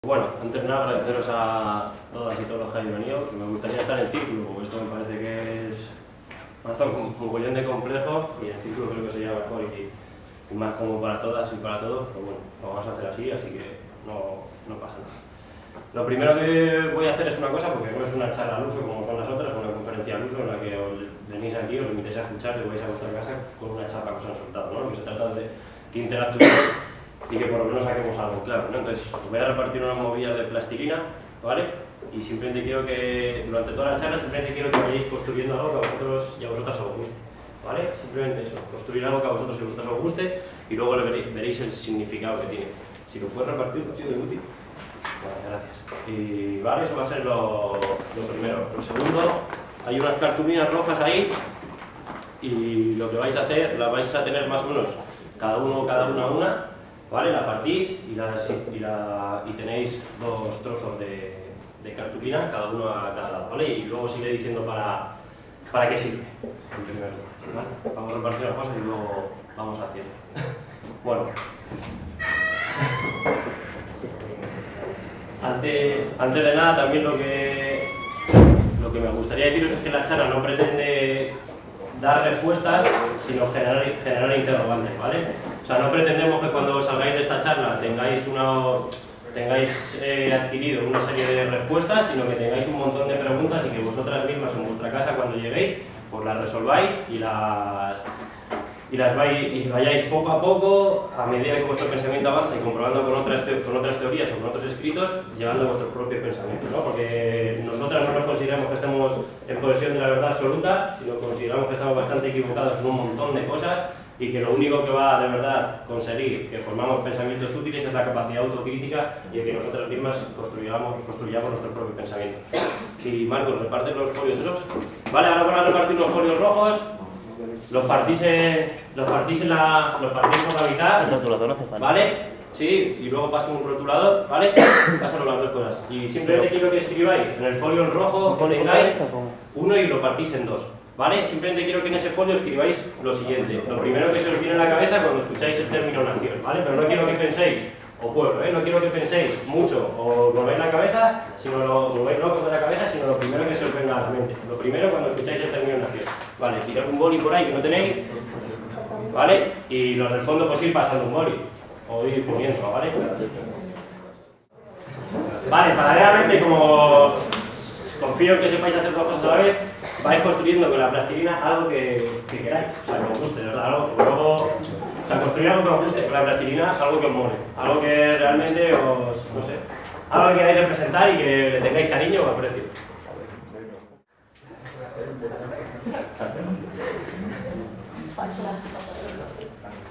Bueno, antes de nada agradeceros a todas y todos los que habéis venido, que me gustaría estar en círculo, porque esto me parece que es un mogollón de complejo y en círculo creo que sería mejor y más cómodo para todas y para todos, pero bueno, lo vamos a hacer así que no pasa nada. Lo primero que voy a hacer es una cosa, porque no es una charla al uso como son las otras, una conferencia al uso en la que os venís aquí, os limitéis a escuchar y vais a vuestra casa con una charla que os han soltado, ¿no? Lo que se trata de que interactuemos y que por lo menos saquemos algo claro, ¿no? Entonces, os voy a repartir unas movillas de plastilina, ¿vale? Y simplemente quiero que, durante toda la charla, simplemente quiero que vayáis construyendo algo que a vosotros y a vosotras os guste, ¿vale? Simplemente eso, construir algo que a vosotros y a vosotras os guste y luego veréis el significado que tiene. Si lo puedes repartir, ha sido útil. Vale, gracias. Y vale, eso va a ser lo primero. Lo segundo, hay unas cartulinas rojas ahí y lo que vais a hacer, las vais a tener más o menos cada una, ¿vale? La partís y tenéis dos trozos de cartulina, cada uno a cada lado, ¿vale? Y luego sigue diciendo para qué sirve, en primer lugar, ¿vale? Vamos a repartir las cosas y luego vamos haciendo. Bueno. Antes de nada, también lo que me gustaría deciros es que la charla no pretende dar respuestas, sino generar interrogantes, ¿vale? O sea, no pretendemos que cuando salgáis de esta charla tengáis adquirido una serie de respuestas, sino que tengáis un montón de preguntas y que vosotras mismas en vuestra casa cuando lleguéis, pues las resolváis y vayáis poco a poco, a medida que vuestro pensamiento avanza y comprobando con otras teorías o con otros escritos, llevando vuestros propios pensamientos, ¿no? Porque nosotras no nos consideramos que estemos en posesión de la verdad absoluta, sino consideramos que estamos bastante equivocados en un montón de cosas y que lo único que va de verdad conseguir que formamos pensamientos útiles es la capacidad autocrítica y el que nosotras mismas construyamos nuestros propios pensamientos. Si Marcos, repartes los folios esos. Vale, ahora van a repartir unos folios rojos. Los partís por la mitad, el rotulador no hace falta. ¿vale? Sí, y luego paso un rotulador, ¿vale? Pásalo las dos cosas. Y simplemente quiero que escribáis en el folio en rojo que tengáis uno y lo partís en dos, ¿vale? Simplemente quiero que en ese folio escribáis lo siguiente. Lo primero que se os viene a la cabeza cuando escucháis el término nación, ¿vale? Pero no quiero que penséis, o pueblo, no quiero que penséis mucho o volvéis la cabeza, sino lo volvéis locos de la cabeza, sino lo primero que se os venga a la mente. Lo primero cuando escucháis el término nación. Vale, tirad un boli por ahí que no tenéis, ¿vale? Y los del fondo pues ir pasando un boli, o ir poniendo, ¿vale? Vale, paralelamente, como confío en que sepáis hacer dos cosas a la vez, vais construyendo con la plastilina algo que queráis, o sea, que os guste, de verdad, algo que luego... O sea, construir algo que os guste con la plastilina, algo que os mole, algo que realmente os... no sé, algo que queráis representar y que le tengáis cariño o aprecio.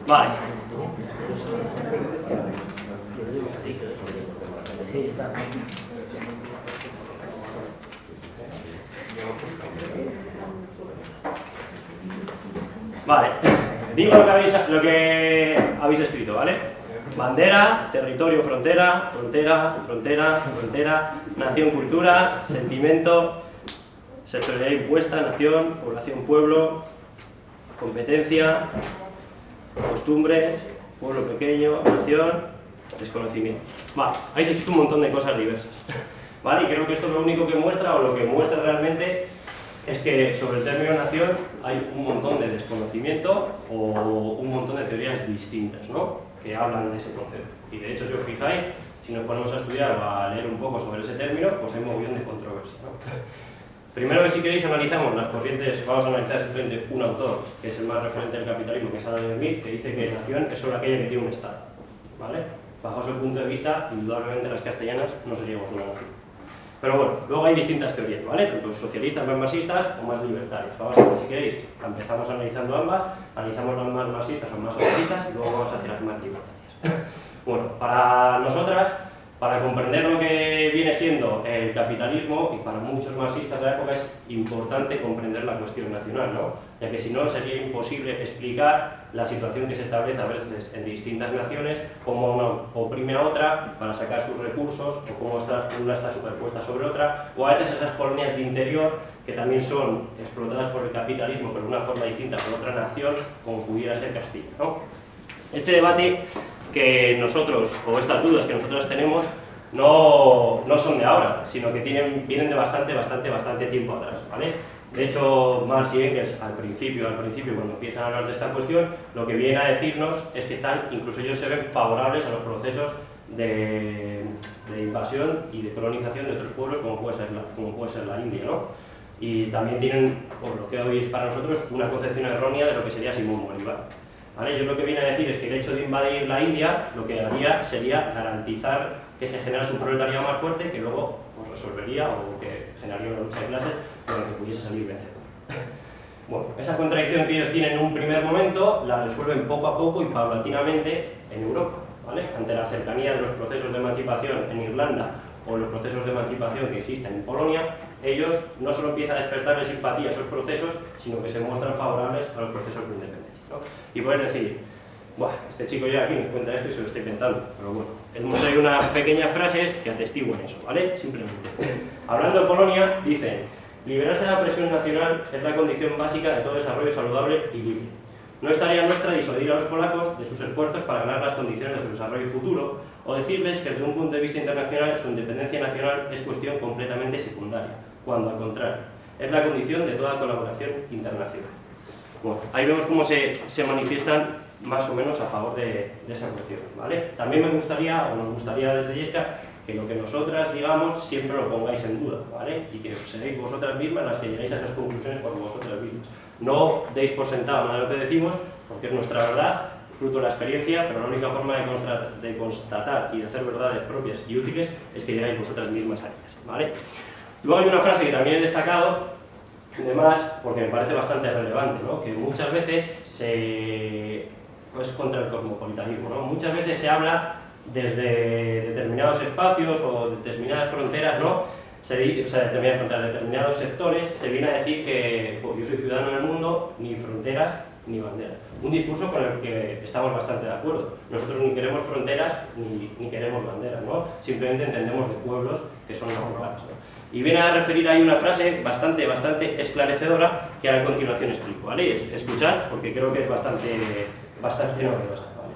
Vale. Vale, digo lo que habéis escrito, ¿vale? Bandera, territorio, frontera, nación, cultura, sentimiento, sectorialidad impuesta, nación, población, pueblo, competencia, costumbres, pueblo pequeño, nación, desconocimiento. Vale, habéis escrito un montón de cosas diversas, ¿vale? Y creo que esto lo único que muestra, o lo que muestra realmente, es que sobre el término nación hay un montón de desconocimiento o un montón de teorías distintas, ¿no?, que hablan de ese concepto. Y de hecho, si os fijáis, si nos ponemos a estudiar o a leer un poco sobre ese término, pues hay un montón de controversia, ¿no? Primero, que si queréis analizamos las corrientes, vamos a analizar simplemente un autor, que es el más referente del capitalismo, que es Adam Smith, que dice que nación es solo aquella que tiene un Estado, ¿vale? Bajo su punto de vista, indudablemente las castellanas no seríamos una nación. Pero bueno, luego hay distintas teorías, ¿vale? Tanto socialistas, más marxistas o más libertarias. Vamos a ver, si queréis, empezamos analizando ambas, analizamos las más marxistas o más socialistas y luego vamos hacia las más libertarias. Bueno, para nosotras, para comprender lo que viene siendo el capitalismo, y para muchos marxistas de la época, es importante comprender la cuestión nacional, ¿no? Ya que si no sería imposible explicar la situación que se establece a veces en distintas naciones, cómo una oprime a otra para sacar sus recursos, o cómo una está superpuesta sobre otra, o a veces esas colonias de interior que también son explotadas por el capitalismo, pero de una forma distinta por otra nación, como pudiera ser Castilla, ¿no? Este debate que nosotros, o estas dudas que nosotros tenemos, no son de ahora, sino que vienen de bastante tiempo atrás, ¿vale? De hecho, Marx y Engels al principio, cuando empiezan a hablar de esta cuestión, lo que viene a decirnos es que incluso ellos se ven favorables a los procesos de invasión y de colonización de otros pueblos, como puede ser la India, ¿no? Y también tienen, por lo que hoy es para nosotros, una concepción errónea de lo que sería Simón Bolívar, ¿vale? Ellos lo que viene a decir es que el hecho de invadir la India lo que haría sería garantizar que se generase un proletariado más fuerte que luego pues, resolvería o que generaría una lucha de clases con la que pudiese salir vencedor. Bueno, esa contradicción que ellos tienen en un primer momento la resuelven poco a poco y paulatinamente en Europa, ¿vale? Ante la cercanía de los procesos de emancipación en Irlanda o los procesos de emancipación que existen en Polonia, ellos no solo empiezan a despertarle simpatía a esos procesos, sino que se muestran favorables a los procesos de independencia, ¿no? Y puedes decir, buah, este chico ya aquí nos cuenta esto y se lo está inventando, pero bueno, hemos traído unas pequeñas frases que atestiguan eso, ¿vale? Simplemente. Hablando de Polonia, dicen, liberarse de la presión nacional es la condición básica de todo desarrollo saludable y libre. No es tarea nuestra disuadir a los polacos de sus esfuerzos para ganar las condiciones de su desarrollo futuro o decirles que desde un punto de vista internacional su independencia nacional es cuestión completamente secundaria, cuando al contrario, es la condición de toda colaboración internacional. Bueno, ahí vemos cómo se manifiestan más o menos a favor de esa cuestión, ¿vale? También nos gustaría desde Illesca que lo que nosotras digamos siempre lo pongáis en duda, ¿vale? Y que seréis vosotras mismas las que lleguéis a esas conclusiones por vosotras mismas. No deis por sentado nada de lo que decimos, porque es nuestra verdad, fruto de la experiencia, pero la única forma de constatar y de hacer verdades propias y útiles es que llegáis vosotras mismas a ellas, ¿vale? Luego hay una frase que también he destacado, además, porque me parece bastante relevante, ¿no? Que muchas veces es contra el cosmopolitanismo, ¿no? Muchas veces se habla desde determinados espacios o determinadas fronteras, ¿no? Determinados sectores, se viene a decir que pues, yo soy ciudadano del mundo, ni fronteras ni banderas. Un discurso con el que estamos bastante de acuerdo. Nosotros ni queremos fronteras ni queremos banderas, ¿no? Simplemente entendemos de pueblos que son naturales, ¿no? Y viene a referir ahí una frase bastante esclarecedora que a continuación explico, ¿vale? Escuchad, porque creo que es bastante novedosa, ¿vale?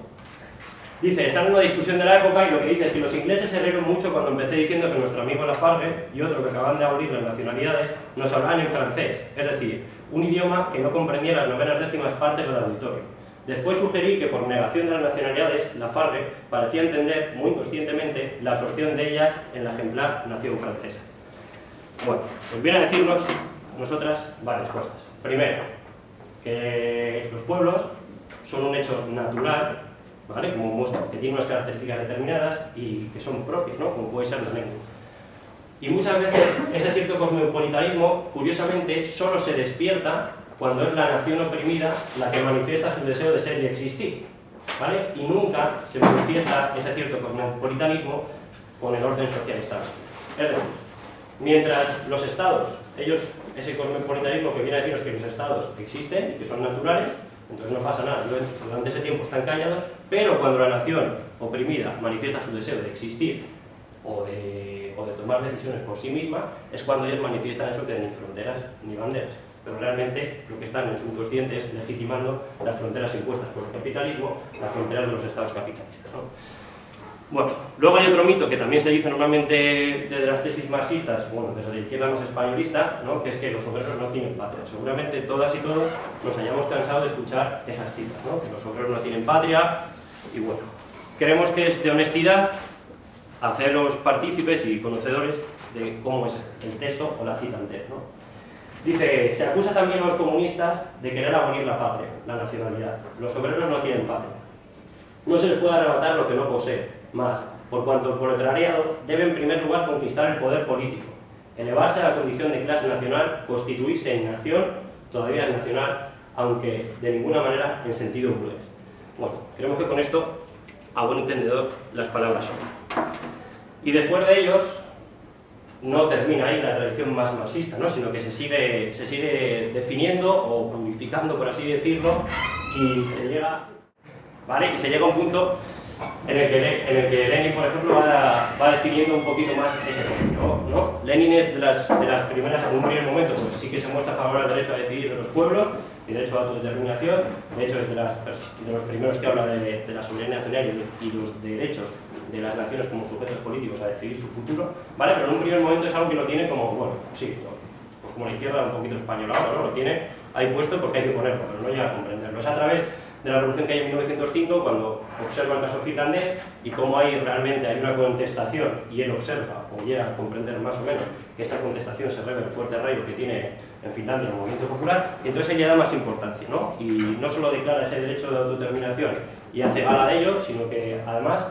Dice, está en una discusión de la época y lo que dice es que los ingleses se rieron mucho cuando empecé diciendo que nuestro amigo Lafargue y otro que acaban de abolir las nacionalidades nos hablaban en francés, es decir, un idioma que no comprendía las 9/10 partes del auditorio. Después sugerí que por negación de las nacionalidades, Lafargue parecía entender muy conscientemente la absorción de ellas en la ejemplar nación francesa. Bueno, pues viene a decirnos a nosotras varias cosas. Primero, que los pueblos son un hecho natural, ¿vale? Como muestra, que tiene unas características determinadas y que son propias, ¿no? Como puede ser la lengua. Y muchas veces ese cierto cosmopolitanismo, curiosamente, solo se despierta cuando es la nación oprimida la que manifiesta su deseo de ser y existir, ¿vale? Y nunca se manifiesta ese cierto cosmopolitanismo con el orden social estable. Es decir, mientras los estados, ese cosmopolitanismo que viene a decirnos que los estados existen y que son naturales, entonces no pasa nada, durante ese tiempo están callados, pero cuando la nación oprimida manifiesta su deseo de existir o de tomar decisiones por sí misma, es cuando ellos manifiestan eso que ni fronteras ni banderas. Pero realmente lo que están en su inconsciente es legitimando las fronteras impuestas por el capitalismo, las fronteras de los estados capitalistas, ¿no? Bueno, luego hay otro mito que también se dice normalmente desde las tesis marxistas, bueno, desde la izquierda más españolista, ¿no? Que es que los obreros no tienen patria. Seguramente todas y todos nos hayamos cansado de escuchar esas citas, ¿no? Que los obreros no tienen patria, y bueno, creemos que es de honestidad hacerlos partícipes y conocedores de cómo es el texto o la cita entera, ¿no? Dice, se acusa también a los comunistas de querer abolir la patria, la nacionalidad. Los obreros no tienen patria. No se les puede arrebatar lo que no posee. Más, por cuanto el proletariado debe en primer lugar conquistar el poder político, elevarse a la condición de clase nacional, constituirse en nación, todavía es nacional, aunque de ninguna manera en sentido burgués. Bueno, creemos que con esto, a buen entendedor, las palabras son. Y después de ellos, no termina ahí la tradición más marxista, ¿no? Sino que se sigue definiendo o purificando, por así decirlo, y se llega a un punto en el que Lenin, por ejemplo, va definiendo un poquito más ese concepto, ¿no? Lenin es de las primeras, en un primer momento, pues sí que se muestra a favor del derecho a decidir de los pueblos, y derecho a autodeterminación. De hecho, es de los primeros que habla de la soberanía nacional y los derechos de las naciones como sujetos políticos a decidir su futuro, ¿vale? Pero en un primer momento es algo que lo tiene como, bueno, sí, pues como la izquierda un poquito españolada, ¿no? Lo tiene ahí puesto porque hay que ponerlo, pero no llega a comprenderlo. Es a través de la revolución que hay en 1905, cuando observa el caso finlandés y cómo ahí realmente hay una contestación y él observa o llega a comprender más o menos que esa contestación se revela el fuerte arraigo que tiene en Finlandia el movimiento popular, y entonces él le da más importancia, ¿no? Y no solo declara ese derecho de autodeterminación y hace gala de ello, sino que además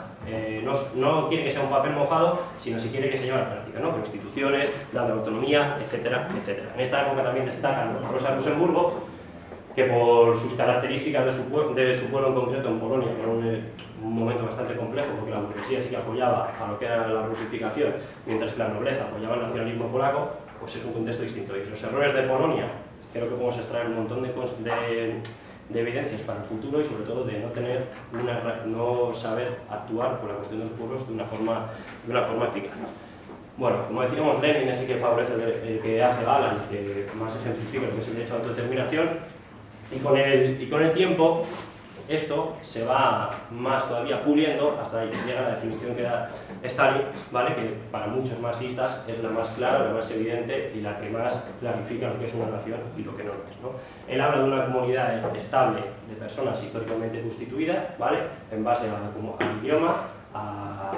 no quiere que sea un papel mojado, sino si quiere que se lleve a la práctica, ¿no? Con instituciones, dando autonomía, etcétera, etcétera. En esta época también destacan los Rosa Luxemburgo, que por sus características de su pueblo en concreto en Polonia, que era un momento bastante complejo, porque la burguesía sí que apoyaba a lo que era la rusificación, mientras que la nobleza apoyaba el nacionalismo polaco, pues es un contexto distinto. Y los errores de Polonia, creo que podemos extraer un montón de evidencias para el futuro y sobre todo de no saber actuar con la cuestión de los pueblos de una forma eficaz. Bueno, como decíamos, Lenin es el que favorece, el que hace gala, el que más ejemplifica lo que es el derecho a autodeterminación. Y con el tiempo esto se va más todavía puliendo hasta llegar a la definición que da Stalin, ¿vale? Que para muchos marxistas es la más clara, la más evidente y la que más clarifica lo que es una nación y lo que no es, ¿no? Él habla de una comunidad estable de personas históricamente constituidas, ¿vale? En base al idioma, a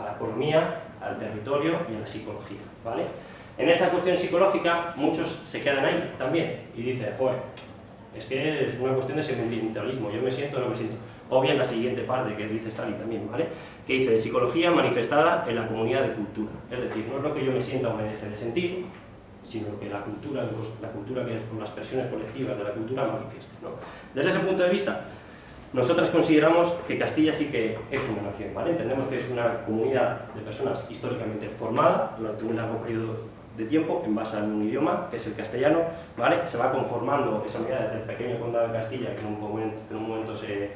la economía, al territorio y a la psicología, ¿vale? En esa cuestión psicológica, muchos se quedan ahí también y dicen, joder, es que es una cuestión de sentimentalismo, yo me siento o no me siento. O bien la siguiente parte que dice Stalin también, ¿vale? Que dice de psicología manifestada en la comunidad de cultura. Es decir, no es lo que yo me sienta o me deje de sentir, sino lo que la cultura que con las presiones colectivas de la cultura manifieste, ¿no? Desde ese punto de vista, nosotros consideramos que Castilla sí que es una nación, ¿vale? Entendemos que es una comunidad de personas históricamente formada durante un largo periodo de tiempo en base a un idioma, que es el castellano, ¿vale? Se va conformando esa unidad desde el pequeño condado de Castilla, que en un momento se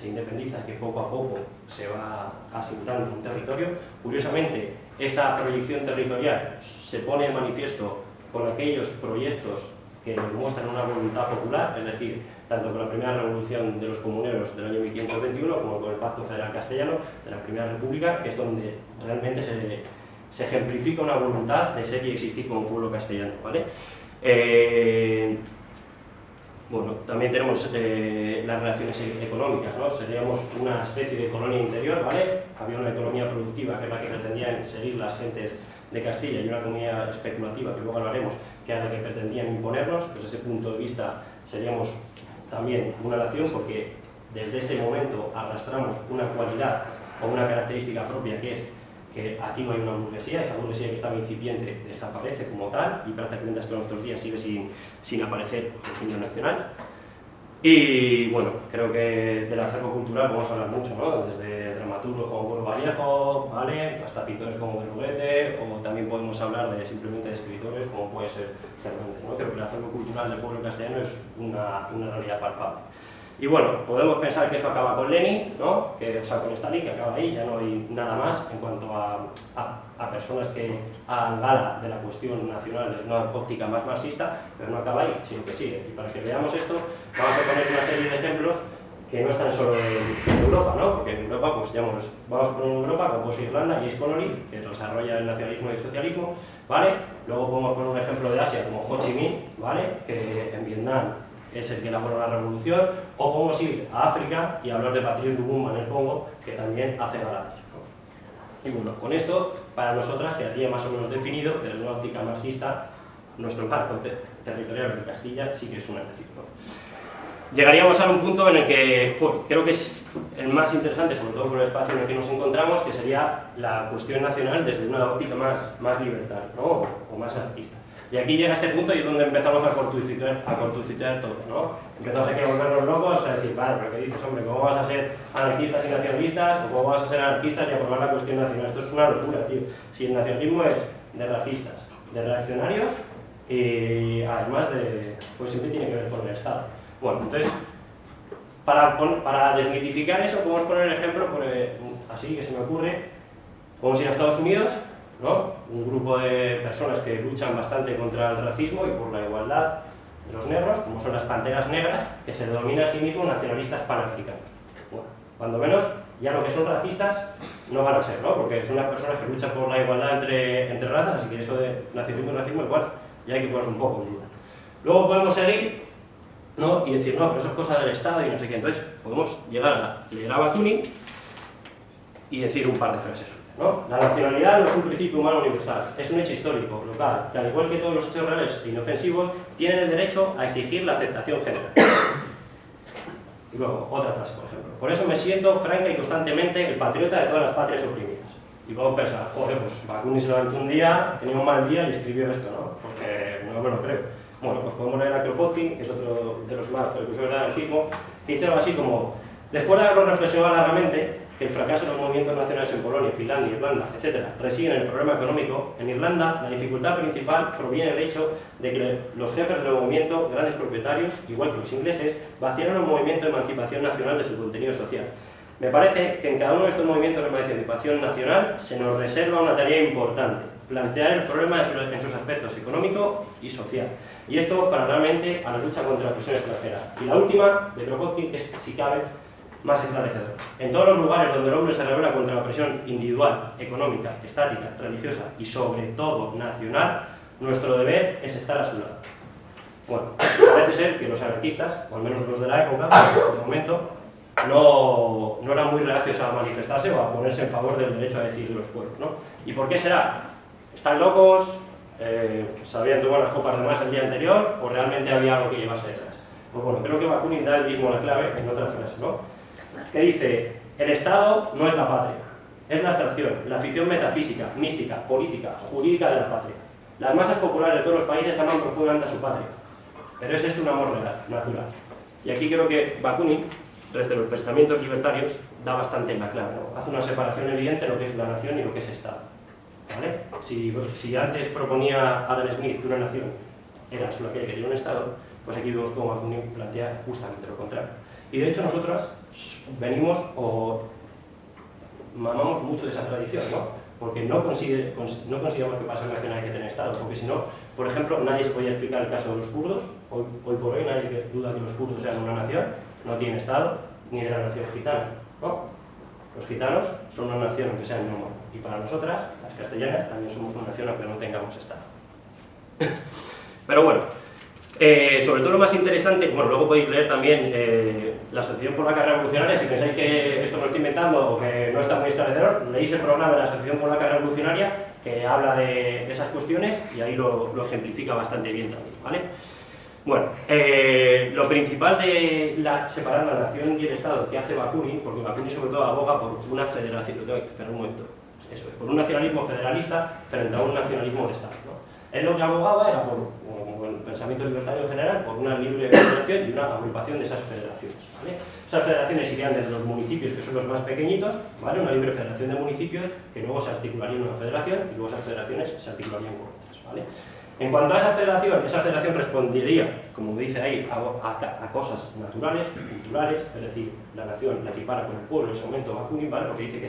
independiza, que poco a poco se va asentando en un territorio. Curiosamente, esa proyección territorial se pone de manifiesto con aquellos proyectos que muestran una voluntad popular, es decir, tanto con la primera revolución de los comuneros del año 1521 como con el Pacto Federal Castellano de la Primera República, que es donde realmente se ejemplifica una voluntad de ser y existir como pueblo castellano, ¿vale? Bueno, también tenemos las relaciones económicas, ¿no? Seríamos una especie de colonia interior, ¿vale? Había una economía productiva que es la que pretendían seguir las gentes de Castilla y una economía especulativa, que luego hablaremos, que era la que pretendían imponernos. Desde ese punto de vista seríamos también una nación porque desde ese momento arrastramos una cualidad o una característica propia que es que aquí no hay una burguesía, esa burguesía que estaba incipiente desaparece como tal y prácticamente hasta nuestros días sigue sin aparecer en el nacional. Y bueno, creo que del acervo cultural vamos a hablar mucho, ¿no? Desde dramaturgos como Pueblo Vallejo, ¿vale? Hasta pintores como Berruguete, o también podemos hablar simplemente de escritores como puede ser Cervantes, ¿no? Creo que el acervo cultural del pueblo castellano es una realidad palpable. Y bueno, podemos pensar que eso acaba con Lenin, ¿no? O sea, con Stalin, que acaba ahí, ya no hay nada más en cuanto a personas que hagan gala de la cuestión nacional desde una óptica más marxista, pero no acaba ahí, sino que sigue. Y para que veamos esto, vamos a poner una serie de ejemplos que no están solo en Europa, ¿no? Porque en Europa, pues ya vamos a poner en Europa, como pues Irlanda y Ace Connolly, que desarrolla el nacionalismo y el socialismo, ¿vale? Luego podemos poner un ejemplo de Asia, como Ho Chi Minh, ¿vale? Que en Vietnam es el que elaboró la revolución, o podemos ir a África y hablar de Patrice Lumumba en el Congo, que también hace gala de ello, ¿no? Y bueno, con esto, para nosotras quedaría más o menos definido que desde una óptica marxista, nuestro marco territorial de Castilla sí que es una nación, ¿no? Llegaríamos a un punto en el que creo que es el más interesante, sobre todo por el espacio en el que nos encontramos, que sería la cuestión nacional desde una óptica más libertaria, ¿no? o más anarquista. Y aquí llega este punto y es donde empezamos a cortocircuitar todo, ¿no? Empezamos aquí a volvernos locos, a decir, vale, pero ¿qué dices, hombre? ¿Cómo vas a ser anarquistas y nacionalistas? ¿O cómo vas a ser anarquistas y aprobar la cuestión nacional? Esto es una locura, tío. Si el nacionalismo es de racistas, de reaccionarios y además pues siempre tiene que ver con el Estado. Bueno, entonces, para desmitificar eso, podemos poner el ejemplo, así que se me ocurre, podemos ir a Estados Unidos, ¿no? Un grupo de personas que luchan bastante contra el racismo y por la igualdad de los negros, como son las Panteras Negras, que se denominan a sí mismos nacionalistas panafricanos. Bueno, cuando menos Ya lo que son racistas no van a ser, ¿no? Porque son unas personas que luchan por la igualdad entre razas, así que eso de nacionalismo y racismo igual ya hay que ponerlo un poco en duda. Luego podemos seguir, ¿no? Y decir, no, pero eso es cosa del Estado y no sé qué. Entonces podemos llegar a leer a Bakunin y decir un par de frases, ¿no? La nacionalidad no es un principio humano universal, es un hecho histórico, local, que al igual que todos los hechos reales e inofensivos, tienen el derecho a exigir la aceptación general. Y luego, otra frase, por ejemplo. Por eso me siento franca y constantemente el patriota de todas las patrias oprimidas. Y podemos pensar, joder, pues Bakunin se levantó un día, tenía un mal día y escribió esto, ¿no? Porque no me lo creo. Bueno, pues podemos leer a Kropotkin, que es otro de los más precursores del anarquismo, que dice algo así como: después de haberlo reflexionado largamente, que el fracaso de los movimientos nacionales en Polonia, Finlandia, Irlanda, etc., reside en el problema económico, en Irlanda la dificultad principal proviene del hecho de que los jefes del movimiento, grandes propietarios, igual que los ingleses, vaciaron el movimiento de emancipación nacional de su contenido social. Me parece que en cada uno de estos movimientos de emancipación nacional se nos reserva una tarea importante: plantear el problema en sus aspectos económico y social. Y esto paralelamente a la lucha contra la presión extranjera. Y la última, de Kropotkin, que es, si cabe, más esclarecedor. En todos los lugares donde el hombre se revela contra la presión individual, económica, estática, religiosa y sobre todo nacional, nuestro deber es estar a su lado. Bueno, parece ser que los anarquistas, o al menos los de la época, de momento, no eran muy reacios a manifestarse o a ponerse en favor del derecho a decidir de los pueblos, ¿no? ¿Y por qué será? ¿Están locos? ¿Se habían tomado las copas de más el día anterior? ¿O realmente había algo que llevarse detrás? Pues bueno, creo que Bakunin da el mismo la clave en otra frase, ¿no? Que dice: el Estado no es la patria, es la abstracción, la ficción metafísica, mística, política, jurídica de la patria. Las masas populares de todos los países aman profundamente a su patria, pero es este un amor natural. Y aquí creo que Bakunin, desde los pensamientos libertarios, da bastante en la clave, ¿no? Hace una separación evidente en lo que es la nación y lo que es Estado, ¿vale? Si antes proponía Adam Smith que una nación era solo aquella que tiene un Estado, pues aquí vemos cómo Bakunin plantea justamente lo contrario. Y de hecho nosotros venimos o mamamos mucho de esa tradición, ¿no? Porque no consideramos que para ser nación hay que tener Estado, porque si no, por ejemplo, nadie se podía explicar el caso de los kurdos. Hoy por hoy nadie duda que los kurdos sean una nación, no tienen Estado, ni de la nación gitana, ¿no? Los gitanos son una nación aunque sean nómadas, y para nosotras, las castellanas, también somos una nación aunque no tengamos Estado. Pero bueno, sobre todo lo más interesante, bueno, luego podéis leer también la Asociación Polaca Revolucionaria. Si pensáis que esto lo estoy inventando o que no está muy esclarecedor, leéis el programa de la Asociación Polaca Revolucionaria que habla de esas cuestiones y ahí lo ejemplifica bastante bien también, ¿vale? Bueno, lo principal de separar la nación y el Estado que hace Bakunin, porque Bakunin sobre todo aboga por una federación, espera un momento, eso es, por un nacionalismo federalista frente a un nacionalismo de Estado, ¿no? Él lo que abogaba era por el pensamiento libertario en general, por una libre federación y una agrupación de esas federaciones, ¿vale? Esas federaciones irían desde los municipios, que son los más pequeñitos, ¿vale? Una libre federación de municipios que luego se articularía en una federación y luego esas federaciones se articularían con otras, ¿vale? En cuanto a esa federación respondería, como dice ahí, a cosas naturales, culturales, es decir, la nación la equipara con el pueblo en ese momento Bakunin, ¿vale? Porque dice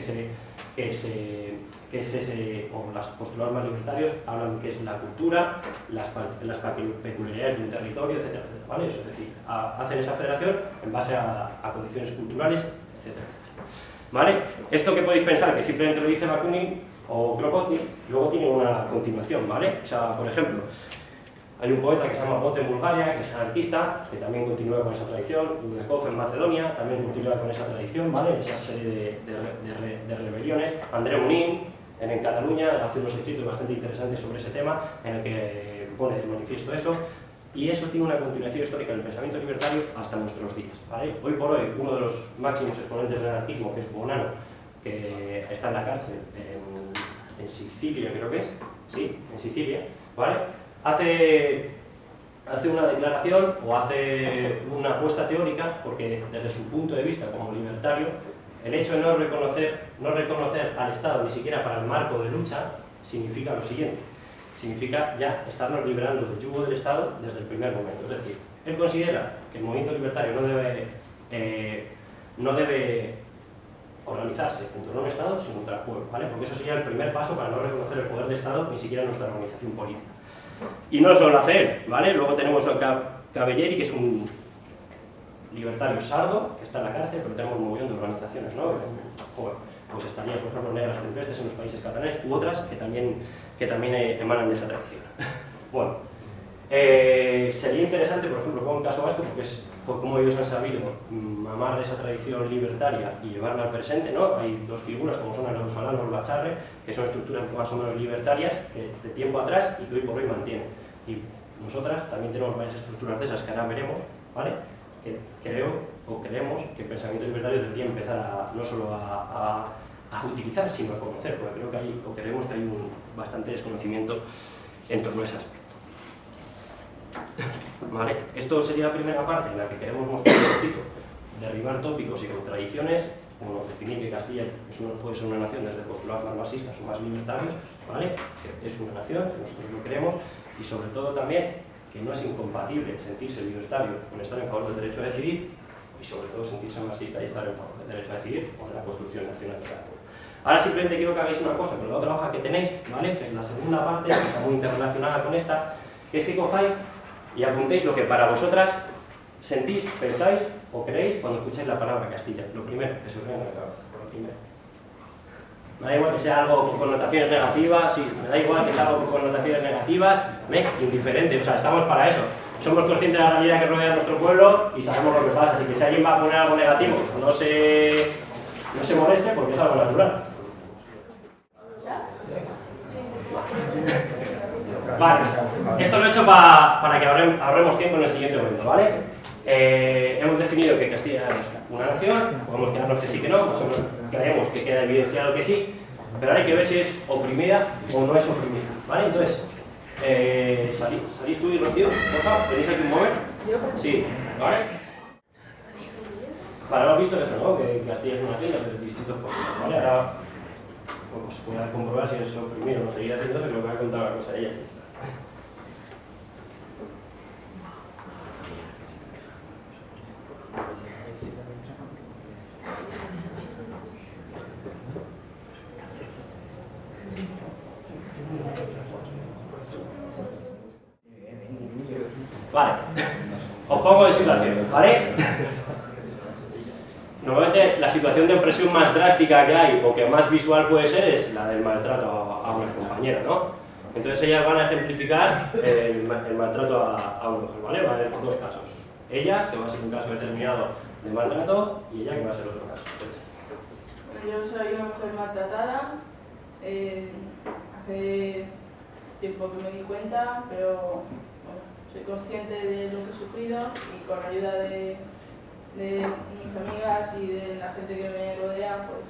o los postulados más libertarios hablan que es la cultura, las peculiaridades de un territorio, etcétera, etcétera, ¿vale? Eso es decir, hacen esa federación en base a condiciones culturales, etcétera, etcétera, ¿vale? Esto que podéis pensar que simplemente lo dice Bakunin o Kropotkin, luego tiene una continuación, ¿vale? O sea, por ejemplo, hay un poeta que se llama Bote en Bulgaria, que es anarquista, que también continúa con esa tradición. Udekov en Macedonia también continúa con esa tradición, ¿vale? Esa serie de rebeliones. Andreu Nin, en Cataluña, hace unos escritos bastante interesantes sobre ese tema, en el que pone de manifiesto eso, y eso tiene una continuación histórica del pensamiento libertario hasta nuestros días, ¿vale? Hoy por hoy, uno de los máximos exponentes del anarquismo, que es Bonanno, que está en la cárcel en Sicilia, creo que es, sí, en Sicilia, ¿vale? Hace una declaración o hace una apuesta teórica, porque desde su punto de vista como libertario, el hecho de no reconocer al Estado ni siquiera para el marco de lucha significa lo siguiente: significa ya estarnos liberando del yugo del Estado desde el primer momento. Es decir, él considera que el movimiento libertario no debe organizarse contra un Estado, sino contra el pueblo, ¿vale? Porque eso sería el primer paso para no reconocer el poder del Estado, ni siquiera nuestra organización política. Y no solo lo hace él, ¿vale? Luego tenemos a Cavalieri, que es un libertario Sardo, que está en la cárcel, pero tenemos un montón de organizaciones, ¿no? Joder, pues estaría, por ejemplo, Negras Tempestes en los países catalanes, u otras que también emanan de esa tradición. Bueno, sería interesante, por ejemplo, con el caso vasco, porque es como ellos han sabido mamar de esa tradición libertaria y llevarla al presente, ¿no? Hay dos figuras, como son Arnaldo Solano o Bacharre, que son estructuras más o menos libertarias de tiempo atrás y que hoy por hoy mantienen. Y nosotras también tenemos varias estructuras de esas que ahora veremos, ¿vale? Que creo o creemos que el pensamiento libertario debería empezar no solo a utilizar, sino a conocer, porque creo que creemos que hay un bastante desconocimiento en torno a ese aspecto. Vale, esto sería la primera parte en la que queremos mostrar un poquito, derribar tópicos y contradicciones, como definir que Castilla puede ser una nación desde postulados más marxistas o más libertarios, ¿vale? Que es una nación, que nosotros lo creemos, y sobre todo también que no es incompatible sentirse libertario con estar en favor del derecho a decidir, y sobre todo sentirse marxista y estar en favor del derecho a decidir o de la construcción nacional de cada pueblo. Ahora simplemente quiero que hagáis una cosa con la otra hoja que tenéis, ¿vale? Que es la segunda parte, que está muy interrelacionada con esta, que es que cojáis y apuntéis lo que para vosotras sentís, pensáis o creéis cuando escucháis la palabra Castilla. Lo primero que se os venga a la cabeza, lo primero. Me da igual que sea algo con connotaciones negativas, sí, me da igual que sea algo con connotaciones negativas, me es indiferente, o sea, estamos para eso. Somos conscientes de la realidad que rodea a nuestro pueblo y sabemos lo que pasa, así que si alguien va a poner algo negativo, no se moleste porque es algo natural. Vale, esto lo he hecho para que ahorremos tiempo en el siguiente momento, ¿vale? Hemos definido que Castilla es una nación, podemos quedarnos que sí que no, más o menos creemos que queda evidenciado que sí, pero ahora hay que ver si es oprimida o no es oprimida, ¿vale? Entonces, ¿salís tú y Rocío? Por favor, ¿tenéis aquí un momento? ¿Yo? Sí, ¿vale? Vale, hemos visto eso, ¿no? Que Castilla es una nación de distintos pueblos, ¿vale? Ahora, pues voy a comprobar si es oprimido o no seguir haciendo eso, que os voy a contar una cosa de ellas. Vale, os pongo en situación, ¿vale? Normalmente la situación de opresión más drástica que hay o que más visual puede ser es la del maltrato a una compañera, ¿no? Entonces ellas van a ejemplificar el maltrato a una mujer, ¿vale? Va a haber dos casos. Ella, que va a ser un caso determinado de maltrato, y ella, que va a ser otro caso. Bueno, yo soy una mujer maltratada. Hace tiempo que me di cuenta, pero bueno, soy consciente de lo que he sufrido y con la ayuda de mis amigas y de la gente que me rodea, pues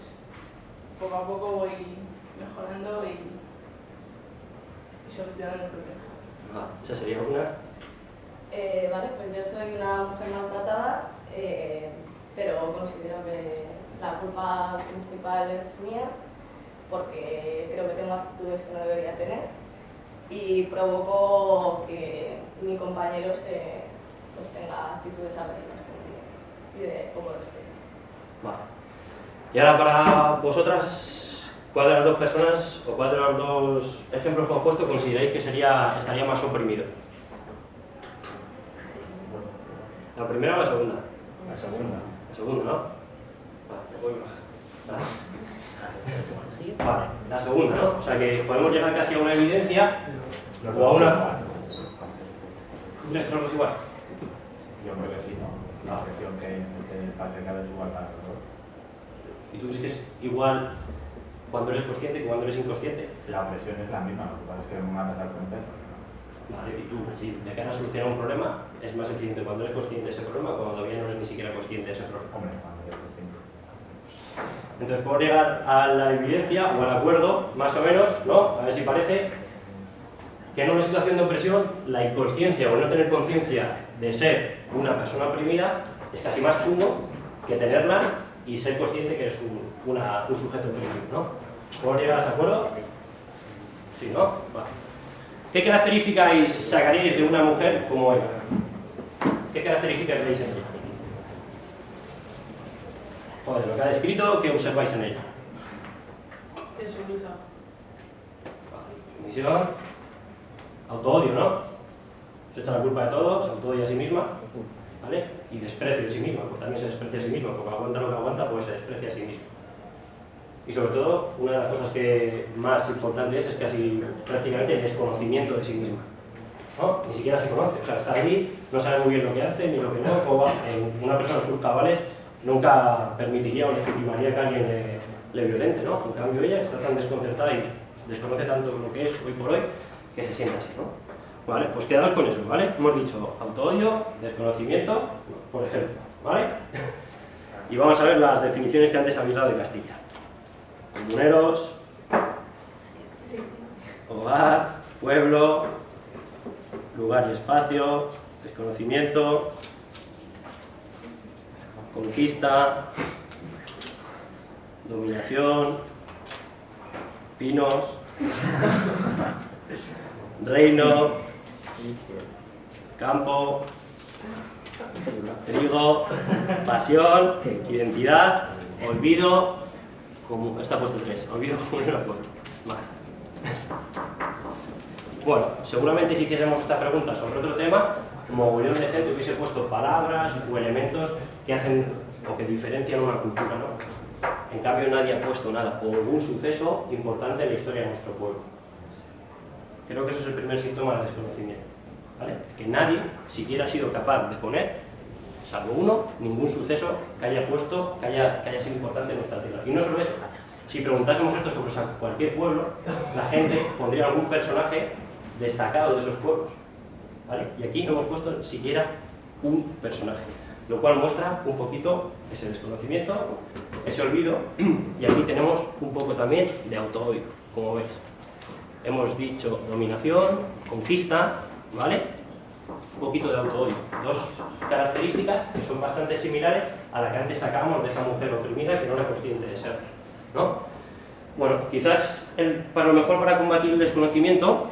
poco a poco voy mejorando y solucionando el problema. ¿Esa sería una? Vale, pues yo soy una mujer maltratada, pero considero que la culpa principal es mía, porque creo que tengo actitudes que no debería tener y provoco que mi compañero pues tenga actitudes agresivas conmigo y de poco respeto. Vale. Y ahora para vosotras, ¿cuál de las dos personas o cuál de los dos ejemplos que os he puesto consideráis que estaría más oprimido? ¿La primera o la segunda? La segunda. La segunda, ¿no? Vale, voy más. Vale, la segunda, ¿no? O sea que podemos llegar casi a una evidencia o a una... ¿Tres es igual? Yo creo que sí, ¿no? La presión que parece que es igual para los dos. ¿Y tú crees que es igual cuando eres consciente que cuando eres inconsciente? La presión es la misma, lo que pasa es que una me da cuenta. Vale, y tú, si de cara a solucionar un problema, es más eficiente cuando eres consciente de ese problema o cuando todavía no eres ni siquiera consciente de ese problema. Hombre, cuando eres consciente. Entonces puedo llegar a la evidencia o al acuerdo, más o menos, ¿no? A ver si parece que en una situación de opresión, la inconsciencia o no tener conciencia de ser una persona oprimida es casi más chungo que tenerla y ser consciente que eres un sujeto oprimido, ¿no? ¿Puedo llegar a ese acuerdo? Sí, ¿no? Vale. ¿Qué características sacaríais de una mujer como ella? ¿Qué características veis en ella? Joder, lo que ha descrito, ¿qué observáis en ella? Es sumisa. Sumisión, autoodio, ¿no? Se echa la culpa de todo, se autoodia a sí misma, ¿vale? y desprecio de sí misma, porque también se desprecia a sí misma, porque aguanta lo que aguanta, pues se desprecia a sí misma. Y sobre todo, una de las cosas que más importante es casi prácticamente el desconocimiento de sí misma, ¿no? Ni siquiera se conoce, o sea, está ahí, no sabe muy bien lo que hace ni lo que no, una persona en sus cabales nunca permitiría o legitimaría que alguien le violente, ¿no? En cambio ella está tan desconcertada y desconoce tanto lo que es hoy por hoy que se siente así, ¿no? Vale, pues quedaos con eso, ¿vale? Hemos dicho autoodio, desconocimiento, por ejemplo, ¿vale? Y vamos a ver las definiciones que antes habéis dado de Castilla. Comuneros, hogar, pueblo, lugar y espacio, desconocimiento, conquista, dominación, pinos, reino, campo, trigo, pasión, identidad, olvido. Como está puesto 3, olvido como una forma. Vale. Bueno, seguramente si hiciésemos esta pregunta sobre otro tema, mogollón de gente hubiese puesto palabras o elementos que hacen o que diferencian una cultura, ¿no? En cambio nadie ha puesto nada, o algún suceso importante en la historia de nuestro pueblo. Creo que eso es el primer síntoma del desconocimiento, ¿vale? Que nadie siquiera ha sido capaz de poner, salvo uno, ningún suceso que haya puesto, que haya sido importante en nuestra tierra. Y no solo eso, si preguntásemos esto sobre cualquier pueblo, la gente pondría algún personaje destacado de esos pueblos, ¿vale? Y aquí no hemos puesto siquiera un personaje, lo cual muestra un poquito ese desconocimiento, ese olvido, y aquí tenemos un poco también de autoodio, como veis. Hemos dicho dominación, conquista, ¿vale? Un poquito de autoodio, dos características que son bastante similares a la que antes sacamos de esa mujer oprimida que no era consciente de ser, ¿no? Bueno, quizás para lo mejor para combatir el desconocimiento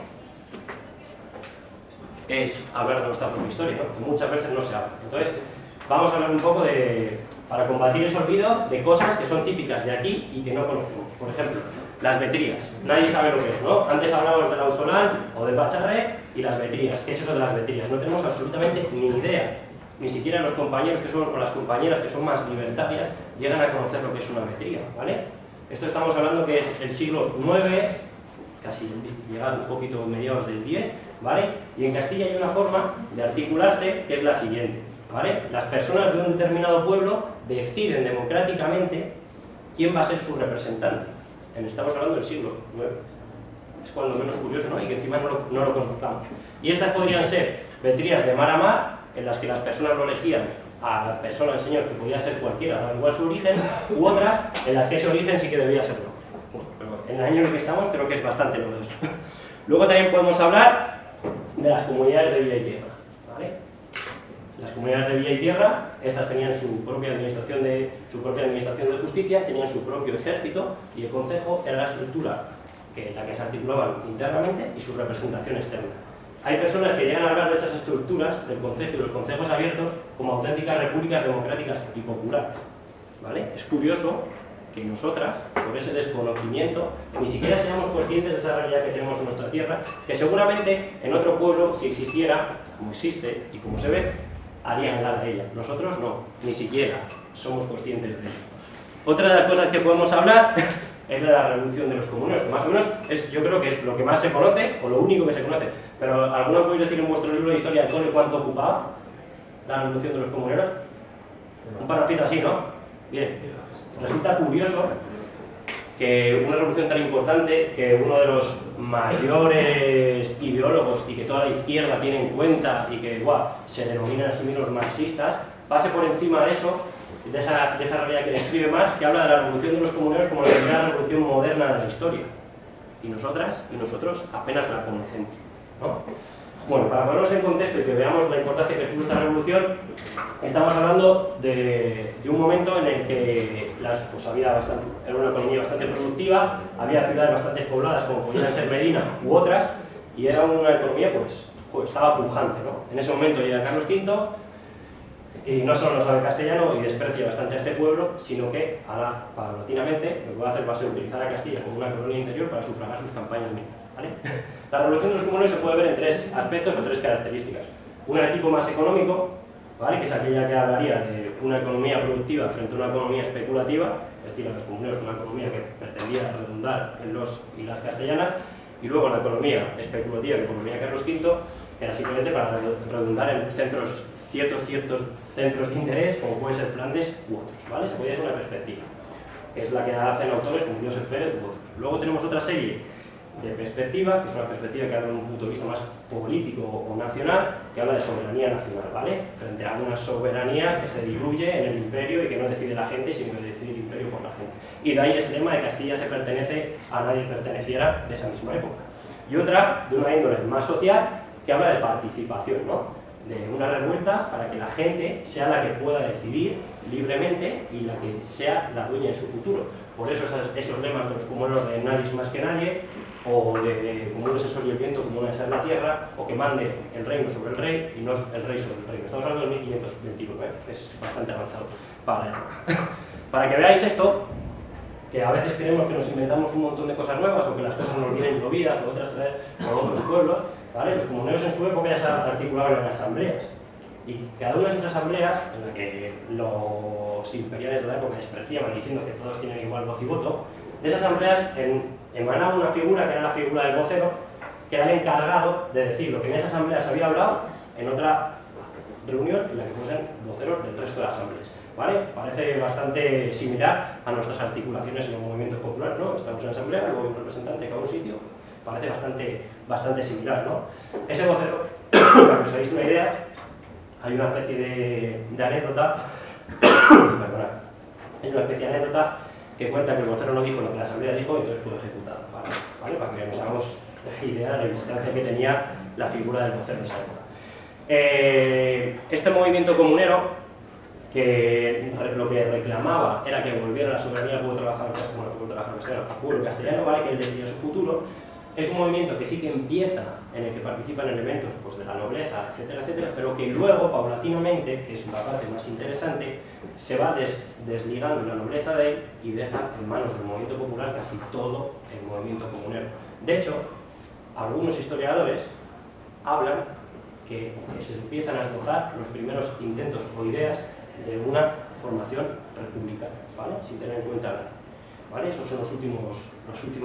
es hablar de nuestra propia historia, ¿no? Que muchas veces no se habla. Entonces, vamos a hablar un poco para combatir ese olvido, de cosas que son típicas de aquí y que no conocemos. Por ejemplo, las vetrías. Nadie sabe lo que es, ¿no? Antes hablábamos del Ausolán o del Pacharre y las vetrías. ¿Qué es eso de las vetrías? No tenemos absolutamente ni idea. Ni siquiera los compañeros que son, o las compañeras que son más libertarias llegan a conocer lo que es una vetría, ¿vale? Esto estamos hablando que es el siglo IX, casi llegado un poquito mediados del X, ¿vale? Y en Castilla hay una forma de articularse que es la siguiente, ¿vale? Las personas de un determinado pueblo deciden democráticamente quién va a ser su representante. Estamos hablando del siglo IX. Es cuando menos curioso, ¿no? Y que encima no lo conozcamos. Y estas podrían ser vetrías de mar a mar, en las que las personas lo elegían a la persona del señor, que podía ser cualquiera, da igual su origen, u otras en las que ese origen sí que debía serlo. Bueno, pero en el año en el que estamos creo que es bastante novedoso. Luego también podemos hablar de las comunidades de villa y tierra, ¿vale? Las comunidades de villa y tierra, estas tenían su propia administración de justicia, tenían su propio ejército, y el concejo era la estructura en la que se articulaban internamente y su representación externa. Hay personas que llegan a hablar de esas estructuras, del concejo y los concejos abiertos, como auténticas repúblicas democráticas y populares, ¿vale? Es curioso que nosotras, por ese desconocimiento, ni siquiera seamos conscientes de esa realidad que tenemos en nuestra tierra, que seguramente en otro pueblo, si existiera, como existe y como se ve, harían gala de ella. Nosotros no, ni siquiera somos conscientes de ello. Otra de las cosas que podemos hablar es la revolución de los comuneros, que más o menos yo creo que es lo que más se conoce, o lo único que se conoce. Pero ¿alguno podéis decir en vuestro libro de historia de cole cuánto ocupaba la revolución de los comuneros? Un parrafito así, ¿no? Bien. Resulta curioso que una revolución tan importante, que uno de los mayores ideólogos y que toda la izquierda tiene en cuenta y que se denominan a sí mismos marxistas, pase por encima de eso, de esa realidad que describe más, que habla de la revolución de los comuneros como la primera revolución moderna de la historia. Y nosotras y nosotros apenas la conocemos, ¿no? Bueno, para ponernos en contexto y que veamos la importancia que tuvo esta revolución, estamos hablando de un momento en el que era una economía bastante productiva, había ciudades bastante pobladas como podían ser Medina u otras, y era una economía estaba pujante, ¿no? En ese momento llega Carlos V y no solo no sabe castellano y desprecia bastante a este pueblo, sino que paulatinamente lo que va a hacer va a ser utilizar a Castilla como una colonia interior para sufragar sus campañas militares, ¿vale? La revolución de los comuneros se puede ver en tres aspectos o tres características. Una de tipo más económico, ¿vale? Que es aquella que hablaría de una economía productiva frente a una economía especulativa, es decir, a los comuneros una economía que pretendía redundar en los y las castellanas, y luego la economía especulativa que proponía Carlos V, que era simplemente para redundar en ciertos centros de interés, como pueden ser Flandes u otros, ¿vale? Se podía ser una perspectiva, que es la que hacen autores como Josep Pérez u otros. Luego tenemos otra serie de perspectiva, que es una perspectiva que habla de un punto de vista más político o nacional, que habla de soberanía nacional, ¿vale? Frente a una soberanía que se diluye en el imperio y que no decide la gente, sino que decide el imperio por la gente. Y de ahí ese lema de Castilla se pertenece a nadie perteneciera de esa misma época. Y otra, de una índole más social, que habla de participación, ¿no? De una revuelta para que la gente sea la que pueda decidir libremente y la que sea la dueña de su futuro. Por eso esos lemas de los comuneros de nadie es más que nadie, o de común es el sol y el viento, común es la tierra, o que mande el reino sobre el rey y no el rey sobre el reino. Estamos hablando de 1521, que es bastante avanzado para la época. Para que veáis esto, que a veces creemos que nos inventamos un montón de cosas nuevas o que las cosas nos vienen llovidas o otras traer con otros pueblos, ¿vale? Los comuneros en su época ya se articulaban en asambleas, y cada una de sus asambleas, en la que los imperiales de la época despreciaban diciendo que todos tienen igual voz y voto, de esas asambleas emanaba una figura que era la figura del vocero, que era el encargado de decir lo que en esa asamblea se había hablado en otra reunión en la que fuesen voceros del resto de las asambleas, ¿vale? Parece bastante similar a nuestras articulaciones en los movimientos populares, ¿no? Estamos en asamblea, luego hay un representante de cada un sitio, parece bastante similar, ¿no? Ese vocero, para que os hagáis una idea, hay una especie de anécdota, perdona, hay una especie de anécdota que cuenta que el vocero no dijo lo que la asamblea dijo y entonces fue ejecutado, ¿vale? Para que nos hagamos idea de la importancia que tenía la figura del vocero en esa época. Este movimiento comunero, que lo que reclamaba era que volviera la soberanía al pueblo trabajador castellano, al pueblo castellano, ¿vale? Que él decidía su futuro. Es un movimiento que sí que empieza, en el que participan elementos pues, de la nobleza, etcétera, etcétera, pero que luego, paulatinamente, que es la parte más interesante, se va desligando la nobleza de él y deja en manos del movimiento popular casi todo el movimiento comunero. De hecho, algunos historiadores hablan que se empiezan a esbozar los primeros intentos o ideas de una formación republicana, ¿vale? Sin tener en cuenta nada. ¿Vale? Esos son los últimos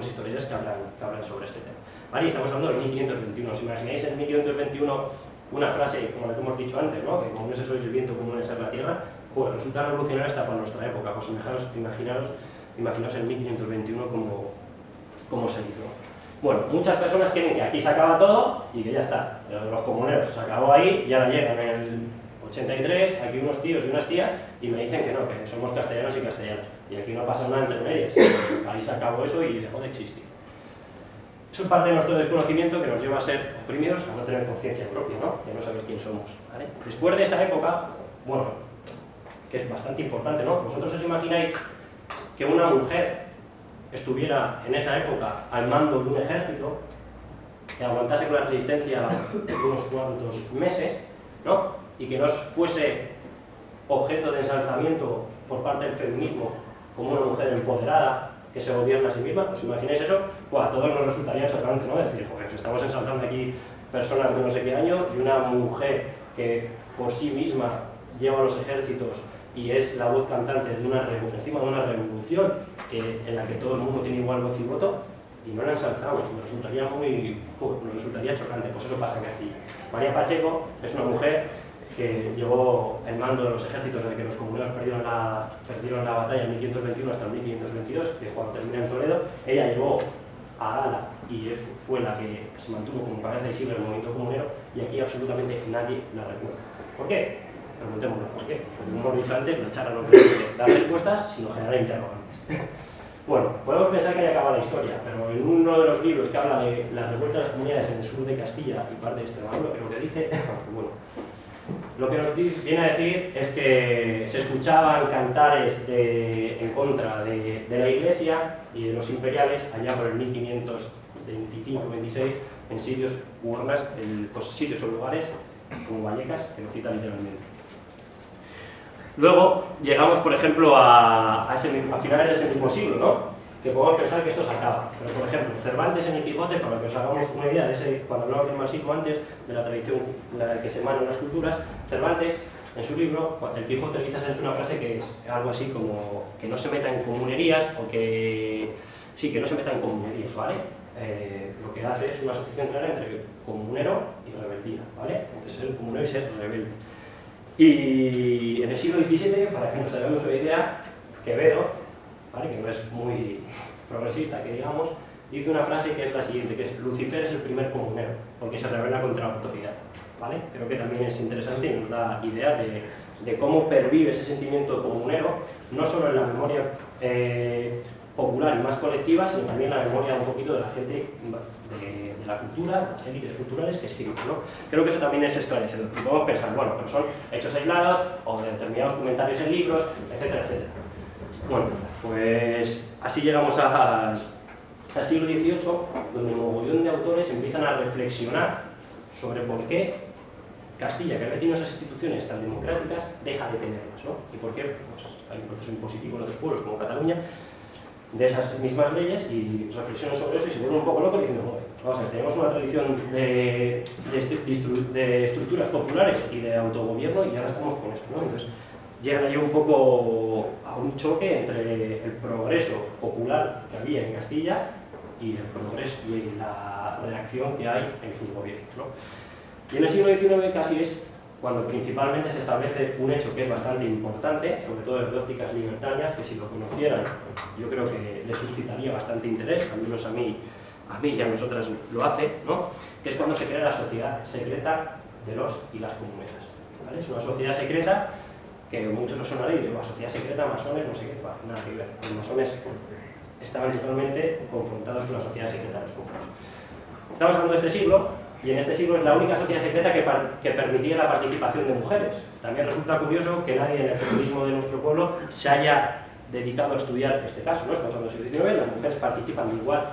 historiadores que hablan sobre este tema. ¿Vale? Y estamos hablando del 1521. ¿Os imagináis en 1521 una frase como la que hemos dicho antes, ¿no? Que como no es el viento, como no es la tierra, pues resulta revolucionaria hasta para nuestra época. Pues imaginaos en 1521 cómo se hizo. Bueno, muchas personas creen que aquí se acaba todo y que ya está. Los comuneros se acabó ahí y ahora llegan en el 83, aquí unos tíos y unas tías y me dicen que no, que somos castellanos y castellanas. Y aquí no pasa nada entre medias. Ahí se acabó eso y dejó de existir. Eso es parte de nuestro desconocimiento que nos lleva a ser oprimidos, a no tener conciencia propia, ¿no? De no saber quién somos, ¿vale? Después de esa época, bueno, que es bastante importante, ¿no? ¿Vosotros os imagináis que una mujer estuviera en esa época al mando de un ejército, que aguantase con la resistencia unos cuantos meses, ¿no? Y que no fuese objeto de ensalzamiento por parte del feminismo como una mujer empoderada que se gobierna a sí misma? ¿Os imagináis eso? Pues a todos nos resultaría chocante, ¿no? Decir, joder, estamos ensalzando aquí personas de no sé qué año y una mujer que por sí misma lleva a los ejércitos y es la voz cantante de encima de una revolución en la que todo el mundo tiene igual voz y voto, y no la ensalzamos, nos resultaría chocante. Pues eso pasa en Castilla. María Pacheco es una mujer que llevó el mando de los ejércitos desde que los comuneros perdieron la batalla en 1521 hasta el 1522, que cuando termina en Toledo, ella llevó a Gala y fue la que se mantuvo como cabeza visible del movimiento comunero, y aquí absolutamente nadie la recuerda. ¿Por qué? Preguntémonos por qué. Porque como hemos dicho antes, la charla no puede dar respuestas, sino generar interrogantes. Bueno, podemos pensar que ya acaba la historia, pero en uno de los libros que habla de la revuelta de las comunidades en el sur de Castilla y parte de Extremadura, que lo que dice, bueno, lo que nos viene a decir es que se escuchaban cantares en contra de la Iglesia y de los imperiales allá por el 1525-26 en sitios u urnas, sitios o lugares como Vallecas, que lo cita literalmente. Luego llegamos, por ejemplo, a finales de ese mismo siglo, ¿no? Que podemos pensar que esto se acaba. Pero, por ejemplo, Cervantes en el Quijote, para que os hagamos una idea de cuando hablamos del marxismo antes, de la tradición en la que se emanan las culturas, Cervantes en su libro, el Quijote utiliza una frase que es algo así como que no se meta en comunerías, o que sí, que no se meta en comunerías, ¿vale? Lo que hace es una asociación clara entre comunero y rebeldía, ¿vale? Entre ser comunero y ser rebelde. Y en el siglo XVII, para que nos hagamos una idea, Quevedo, ¿vale? Que no es muy progresista, que digamos, dice una frase que es la siguiente, que es: Lucifer es el primer comunero, porque se rebela contra la autoridad, ¿vale? Creo que también es interesante y nos da idea de cómo pervive ese sentimiento comunero, no solo en la memoria popular y más colectiva, sino también en la memoria un poquito de la gente de la cultura, de las élites culturales que escriben, ¿no? Creo que eso también es esclarecedor. Y podemos pensar, bueno, pero son hechos aislados o de determinados comentarios en libros, etcétera, etcétera. Bueno, pues así llegamos al siglo XVIII, donde un mogollón de autores empiezan a reflexionar sobre por qué Castilla, que había tenido esas instituciones tan democráticas, deja de tenerlas, ¿no? Y por qué pues, hay un proceso impositivo en otros pueblos, como Cataluña, de esas mismas leyes, y reflexionan sobre eso y se vuelven un poco locos diciendo, bueno, vamos a ver, tenemos una tradición de estructuras populares y de autogobierno y ahora estamos con esto, ¿no? Entonces llegan ahí un poco a un choque entre el progreso popular que había en Castilla y el progreso y la reacción que hay en sus gobiernos, ¿no? Y en el siglo XIX casi es cuando principalmente se establece un hecho que es bastante importante, sobre todo desde ópticas libertarias, que si lo conocieran yo creo que les suscitaría bastante interés, al menos a mí y a nosotras lo hace, ¿no? Que es cuando se crea la sociedad secreta de los y las comuneras, ¿vale? Es una sociedad secreta que muchos os sonará y digo, la sociedad secreta, masones, no sé qué, nada que ver. Los masones estaban totalmente confrontados con la sociedad secreta de los comuneros. Estamos hablando de este siglo, y en este siglo es la única sociedad secreta que permitía la participación de mujeres. También resulta curioso que nadie en el feminismo de nuestro pueblo se haya dedicado a estudiar este caso, ¿no? Estamos hablando del siglo XIX, las mujeres participan igual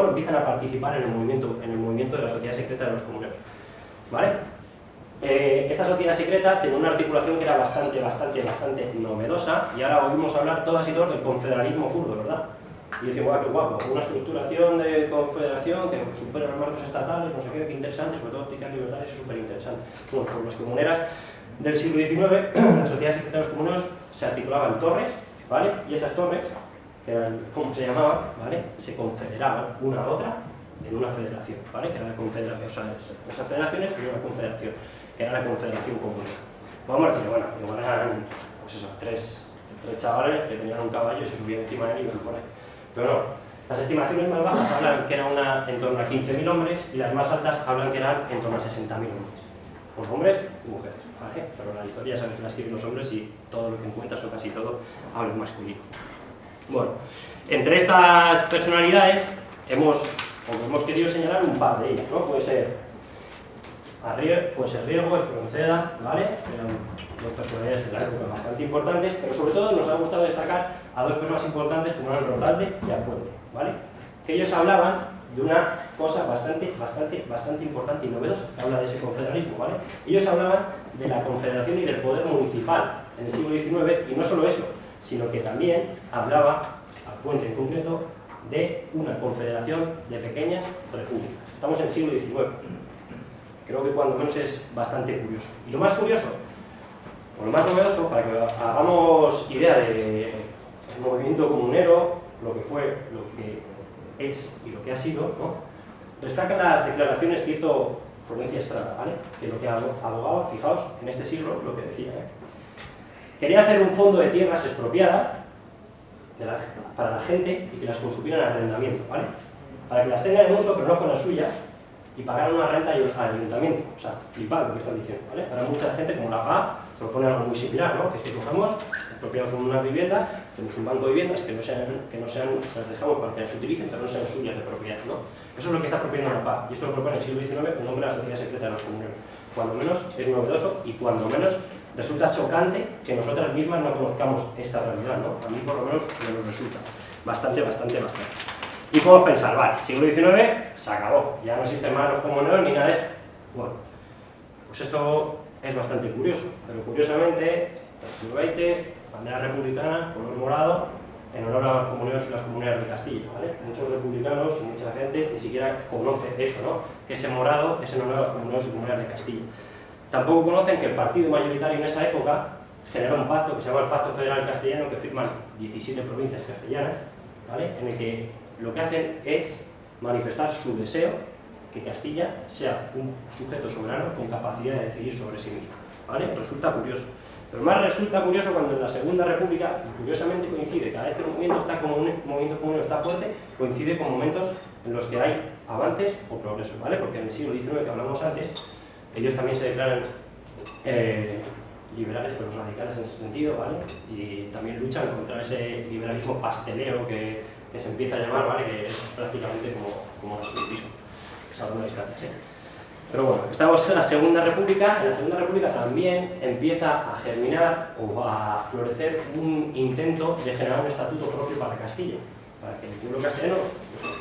empiezan a participar en el movimiento de la sociedad secreta de los comuneros, ¿vale? Esta sociedad secreta tenía una articulación que era bastante novedosa, y ahora oímos hablar todas y todos del confederalismo kurdo, ¿verdad? Y decimos, guau, qué guapo, una estructuración de confederación que supera los marcos estatales, no sé qué interesante, sobre todo ópticas libertarias, es súper interesante. Bueno, pues las comuneras del siglo XIX, la sociedad secreta de los comuneros se articulaba en torres, ¿vale? Y esas torres, que eran, ¿cómo se llamaban? ¿Vale? Se confederaban una a otra en una federación, ¿vale? Que era la confederación, o sea, esas federaciones y una confederación, que era la confederación comunera. Podemos decir, bueno, igual eran, pues eso, tres chavales que tenían un caballo y se subían encima de él y iban por ahí. Pero no, las estimaciones más bajas hablan que era en torno a 15.000 hombres y las más altas hablan que eran en torno a 60.000 hombres. Pues hombres y mujeres, ¿vale? Pero la historia sabes que la escriben los hombres y todo lo que encuentras o casi todo habla en masculino. Bueno, entre estas personalidades hemos querido señalar un par de ellas, ¿no? Puede ser Riego, Espronceda, ¿vale? Eran dos personalidades de la época bastante importantes, pero sobre todo nos ha gustado destacar a dos personas importantes como eran Rotalde y Arpuente, ¿vale? Que ellos hablaban de una cosa bastante importante y novedosa, que habla de ese confederalismo, ¿vale? Ellos hablaban de la confederación y del poder municipal en el siglo XIX, y no solo eso, sino que también hablaba, Arpuente en concreto, de una confederación de pequeñas repúblicas. Estamos en el siglo XIX. Creo que cuando menos es bastante curioso. Y lo más curioso, o lo más novedoso, para que hagamos idea del movimiento comunero, lo que fue, lo que es y lo que ha sido, ¿no? Destacan las declaraciones que hizo Florencia Estrada, ¿vale? Que lo que abogaba, fijaos, en este siglo, lo que decía, ¿eh? Quería hacer un fondo de tierras expropiadas para la gente y que las consumieran en arrendamiento, ¿vale? Para que las tengan en uso pero no fueran suyas y pagaran una renta al ayuntamiento. O sea, flipad lo que están diciendo, ¿vale? Para mucha gente, como la PA, propone algo muy similar, ¿no? Que es que cogemos, expropiamos una vivienda, tenemos un banco de viviendas que no sean, las dejamos para que las utilicen, pero no sean suyas de propiedad, ¿no? Eso es lo que está proponiendo la PA, y esto lo propone en el siglo XIX con nombre de la Sociedad Secreta de los Comuneros. Cuando menos es novedoso y cuando menos resulta chocante que nosotras mismas no conozcamos esta realidad, ¿no? A mí por lo menos me lo resulta bastante. Y podemos pensar, vale, siglo XIX se acabó, ya no existen más los comuneros ni nada de eso. Bueno, pues esto es bastante curioso, pero curiosamente, en el siglo XX, bandera republicana, color morado, en honor a los comuneros y las comuneras de Castilla, ¿vale? Muchos republicanos y mucha gente ni siquiera conoce eso, ¿no? Que ese morado es en honor a los comuneros y comuneras de Castilla. tampoco conocen que el partido mayoritario en esa época generó un pacto que se llama el Pacto Federal Castellano, que firman 17 provincias castellanas, ¿vale? En el que lo que hacen es manifestar su deseo que Castilla sea un sujeto soberano con capacidad de decidir sobre sí mismo, ¿vale? Resulta curioso. Pero más resulta curioso cuando en la Segunda República, y curiosamente coincide, cada vez que el movimiento comunero está fuerte, coincide con momentos en los que hay avances o progresos, ¿vale? Porque en el siglo XIX, que hablamos antes, ellos también se declaran liberales, pero radicales en ese sentido, ¿vale? Y también luchan contra ese liberalismo pastelero que se empieza a llamar, ¿vale? Que es prácticamente como el absolutismo, salvando distancias, ¿eh? Pero bueno, estamos en la Segunda República. En la Segunda República también empieza a germinar o a florecer un intento de generar un estatuto propio para Castilla, para que el pueblo castellano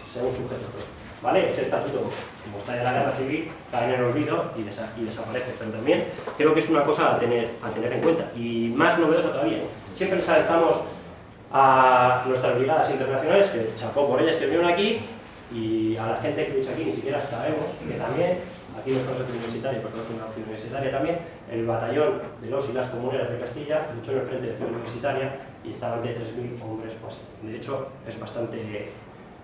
sea un sujeto propio, ¿vale? Ese estatuto, como está en la guerra civil, cae en el olvido y desaparece, pero también creo que es una cosa a tener en cuenta, y más novedoso todavía. Siempre ensalzamos a nuestras brigadas internacionales, que chapó por ellas que vinieron aquí, y a la gente que lucha aquí ni siquiera sabemos que también, aquí no estamos en universitaria, pero estamos en una opción universitaria también, el batallón de los y las comuneras de Castilla luchó en el frente de acción universitaria y estaban de 3.000 hombres o así. De hecho, es bastante,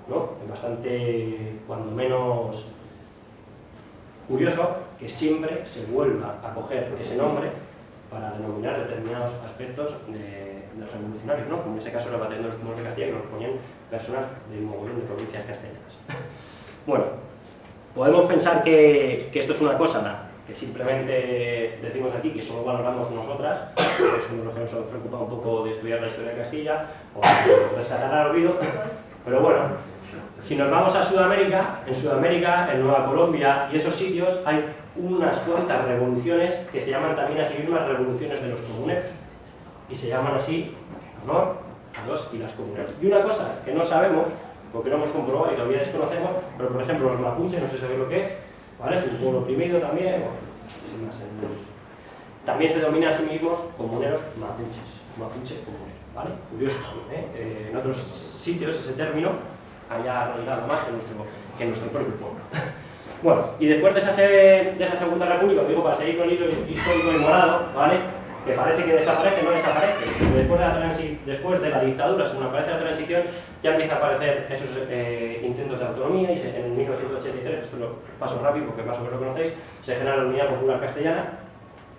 ¿no? Es bastante, cuando menos, curioso que siempre se vuelva a coger ese nombre para denominar determinados aspectos de revolucionarios, ¿no? Como en ese caso era el batallón de los comuneros de Castilla, que nos ponían personas del mogollón de provincias castellanas. Bueno, podemos pensar que esto es una cosa que simplemente decimos aquí, que solo valoramos nosotras, que somos los que nos preocupa un poco de estudiar la historia de Castilla o de rescatar al olvido, pero bueno, si nos vamos a Sudamérica, en Nueva Colombia y esos sitios hay unas cuantas revoluciones que se llaman también a sí mismas revoluciones de los comuneros, y se llaman así en honor a los y las comuneras. Y una cosa que no sabemos, porque no hemos comprobado y todavía desconocemos, pero por ejemplo los mapuches, no sé si sabéis lo que es, ¿vale? Es un pueblo oprimido también, sin más, también se denomina a sí mismos comuneros mapuches, mapuche comunero, ¿vale? Curioso, ¿eh? En otros sitios ese término haya arraigado más que nuestro propio pueblo. Bueno, y después de esa Segunda República, digo para seguir con el hilo histórico y morado, ¿vale? Que parece que desaparece, no desaparece. Después de la dictadura, según aparece la transición, ya empieza a aparecer esos intentos de autonomía, y en 1983, esto lo paso rápido porque más o menos lo conocéis, se genera la Unidad Popular Castellana,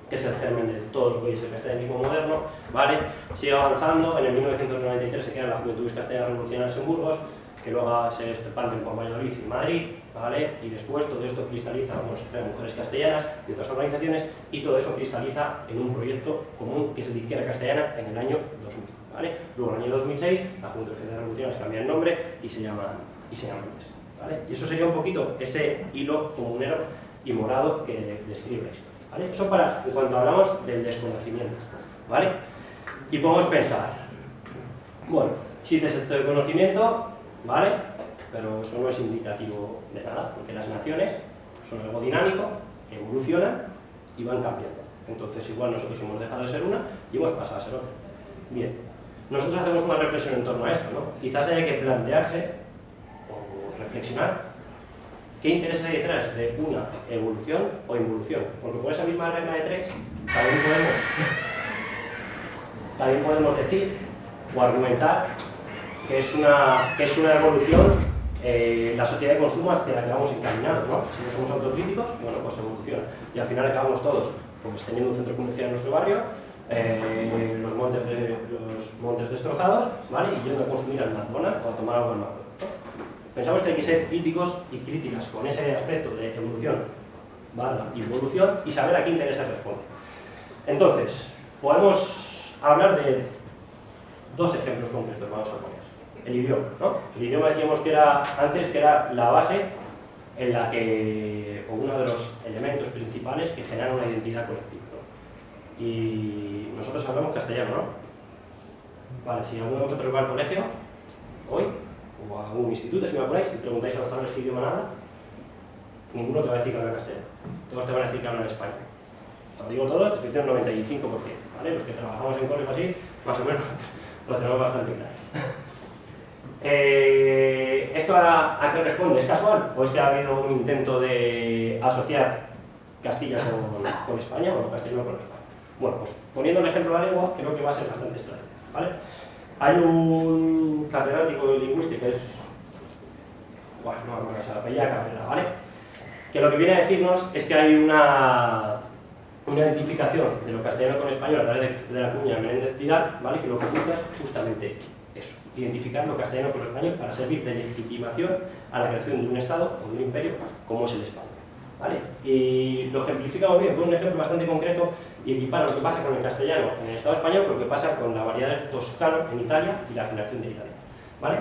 que es el germen de todo lo que es el castellanismo moderno, ¿vale? Sigue avanzando, en el 1993 se crea la Juventud Castellana Revolucionaria en Burgos, que luego se expanden por Valladolid y Madrid, ¿vale? Y después todo esto cristaliza, bueno, se crean Mujeres Castellanas y otras organizaciones, y todo eso cristaliza en un proyecto común que es el de Izquierda Castellana en el año 2000, ¿vale? Luego en el año 2006 la Junta de Revolucionarias cambia el nombre y se llaman ¿vale? Y eso sería un poquito ese hilo comunero y morado que describe esto, ¿vale? Eso en cuanto hablamos del desconocimiento, ¿vale? Y podemos pensar, bueno, existe esto de conocimiento, ¿vale? Pero eso no es indicativo de nada, porque las naciones son algo dinámico, que evolucionan y van cambiando. Entonces igual nosotros hemos dejado de ser una y hemos pasado a ser otra. Bien, nosotros hacemos una reflexión en torno a esto, ¿no? Quizás haya que plantearse o reflexionar qué interés hay detrás de una evolución o involución, porque por esa misma regla de tres también podemos decir o argumentar que es una evolución la sociedad de consumo hacia la que vamos encaminados, ¿no? Si no somos autocríticos, bueno, pues evoluciona. Y al final acabamos todos pues, teniendo un centro comercial en nuestro barrio, los montes destrozados, ¿vale? Y yendo a consumir al McDonald's o a tomar algo en McDonald's, ¿no? Pensamos que hay que ser críticos y críticas con ese aspecto de evolución, involución, y saber a qué intereses responde. Entonces, podemos hablar de dos ejemplos concretos, vamos a poner. El idioma, ¿no? El idioma decíamos que era la base en la que, o uno de los elementos principales que generan una identidad colectiva, ¿no? Y nosotros hablamos castellano, ¿no? Vale, si alguno de vosotros va al colegio, hoy, o a un instituto, si me apuráis, y preguntáis a los chavales qué idioma nada, ninguno te va a decir que habla castellano. Todos te van a decir que hablan español. Lo digo todos, te estoy diciendo un 95%, ¿vale? Los que trabajamos en colegios así, más o menos, lo tenemos bastante claro. ¿Esto a qué responde? ¿Es casual? ¿O es que ha habido un intento de asociar Castilla con España o castellano con España. Bueno, pues poniendo el ejemplo de la lengua, creo que va a ser bastante esclarecedor, ¿vale? Hay un catedrático de lingüística que es... Bueno, no me acuerdo, se apellida Cabrera, ¿vale? Que lo que viene a decirnos es que hay una identificación de lo castellano con español a través de la cuña de Menéndez Pidal, ¿vale? Que lo que busca es justamente eso, identificar lo castellano con lo español para servir de legitimación a la creación de un Estado o de un imperio como es el español, ¿vale? Y lo ejemplifica muy bien con un ejemplo bastante concreto y equipara lo que pasa con el castellano en el Estado español con lo que pasa con la variedad del toscano en Italia y la generación de Italia, ¿vale?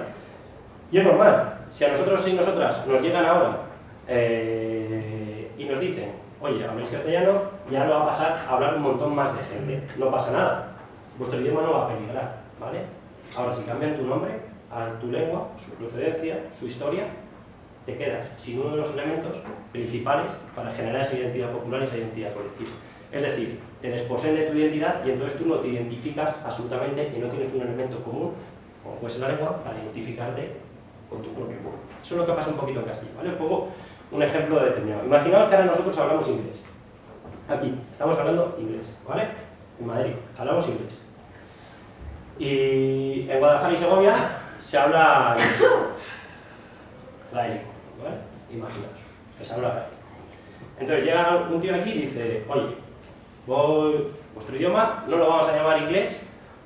Y es normal, si a nosotros y nosotras nos llegan ahora y nos dicen, oye, habléis castellano, ya no va a pasar a hablar un montón más de gente, no pasa nada, vuestro idioma no va a peligrar, ¿vale? Ahora, si cambian tu nombre, a tu lengua, su procedencia, su historia, te quedas sin uno de los elementos principales para generar esa identidad popular y esa identidad colectiva. Es decir, te desposeen de tu identidad y entonces tú no te identificas absolutamente y no tienes un elemento común, como puede ser la lengua, para identificarte con tu propio pueblo. Eso es lo que pasa un poquito en Castilla, ¿vale? Os pongo un ejemplo determinado. Imaginaos que ahora nosotros hablamos inglés. Aquí, estamos hablando inglés, ¿vale? En Madrid, hablamos inglés. Y en Guadalajara y Segovia se habla inglés. Gaélico, ¿vale? Imaginaos, que se habla gaélico. Entonces llega un tío aquí y dice, oye, vuestro idioma no lo vamos a llamar inglés,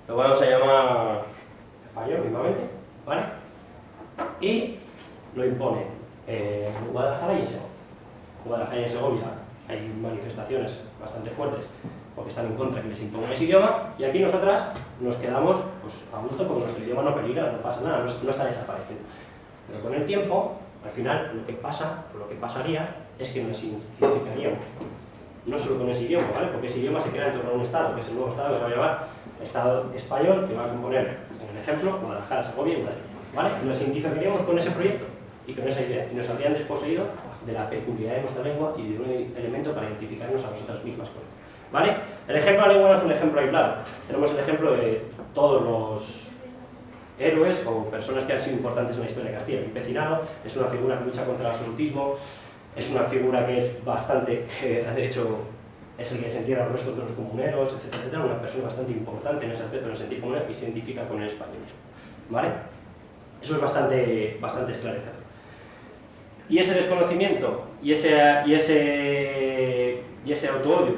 lo vamos a llamar español mismamente, ¿vale? Y lo impone en Guadalajara y en Segovia. En Guadalajara y en Segovia hay manifestaciones bastante fuertes porque están en contra de que les impongan ese idioma, y aquí nosotras nos quedamos pues, a gusto porque nuestro idioma no peligra, no pasa nada, no está desapareciendo. Pero con el tiempo, al final, lo que pasa, o lo que pasaría, es que nos identificaríamos. No solo con ese idioma, ¿vale? Porque ese idioma se crea en torno a un Estado, que es el nuevo Estado que se va a llamar Estado español, que va a componer, en el ejemplo, Guadalajara, Segovia y Madrid, ¿vale? Y nos identificaríamos con ese proyecto y con esa idea, y nos habrían desposeído de la peculiaridad de nuestra lengua y de un elemento para identificarnos a nosotras mismas con él, ¿vale? El ejemplo de la lengua no es un ejemplo aislado. Tenemos el ejemplo de todos los héroes o personas que han sido importantes en la historia de Castilla. El empecinado es una figura que lucha contra el absolutismo, es una figura que es bastante, que de hecho es el que se entierra los restos de los comuneros, etcétera, etcétera, una persona bastante importante en ese aspecto, en el sentido común, y se identifica con el españolismo, ¿vale? Eso es bastante esclarecedor. Y ese desconocimiento y ese autoodio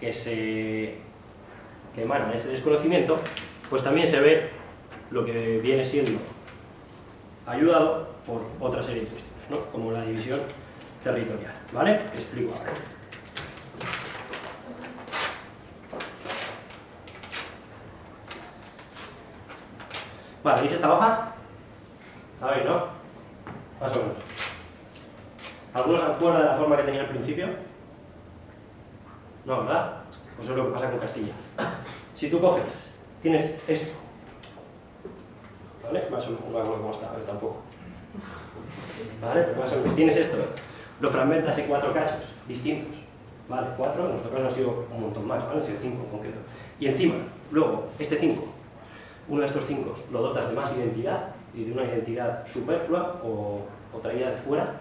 que emana de ese desconocimiento, pues también se ve lo que viene siendo ayudado por otra serie de cuestiones, ¿no? Como la división territorial, ¿vale? Te explico ahora. Vale, ¿veis esta hoja? A ver, ¿no? Más o menos. ¿Algunos se acuerdan de la forma que tenía al principio? No, ¿verdad? Pues eso es lo que pasa con Castilla. Si tú coges, tienes esto, ¿vale? Más o menos, no me acuerdo cómo está, a ver, tampoco. ¿Vale? Pues más o menos, tienes esto, lo fragmentas en 4 cachos distintos, ¿vale? 4, en nuestro caso han sido un montón más, ¿vale? Han sido 5 en concreto. Y encima, luego, este 5, uno de estos 5 lo dotas de más identidad y de una identidad superflua o traída de fuera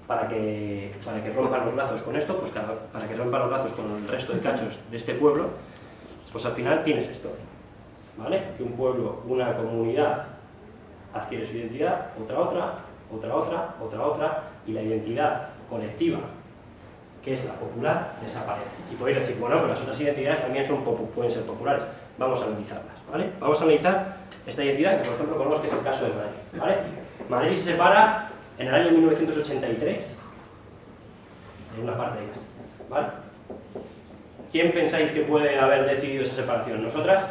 para que rompan los lazos con esto, pues para que rompan los lazos con el resto de cachos de este pueblo, pues al final tienes esto, ¿vale? Que un pueblo, una comunidad adquiere su identidad, otra, y la identidad colectiva, que es la popular, desaparece. Y podéis decir, bueno, pues las otras identidades también pueden ser populares. Vamos a analizarlas, ¿vale? Vamos a analizar esta identidad, que por ejemplo ponemos que es el caso de Madrid, ¿vale? Madrid se separa en el año 1983 de una parte de Castilla, ¿vale? ¿Quién pensáis que puede haber decidido esa separación? ¿Nosotras?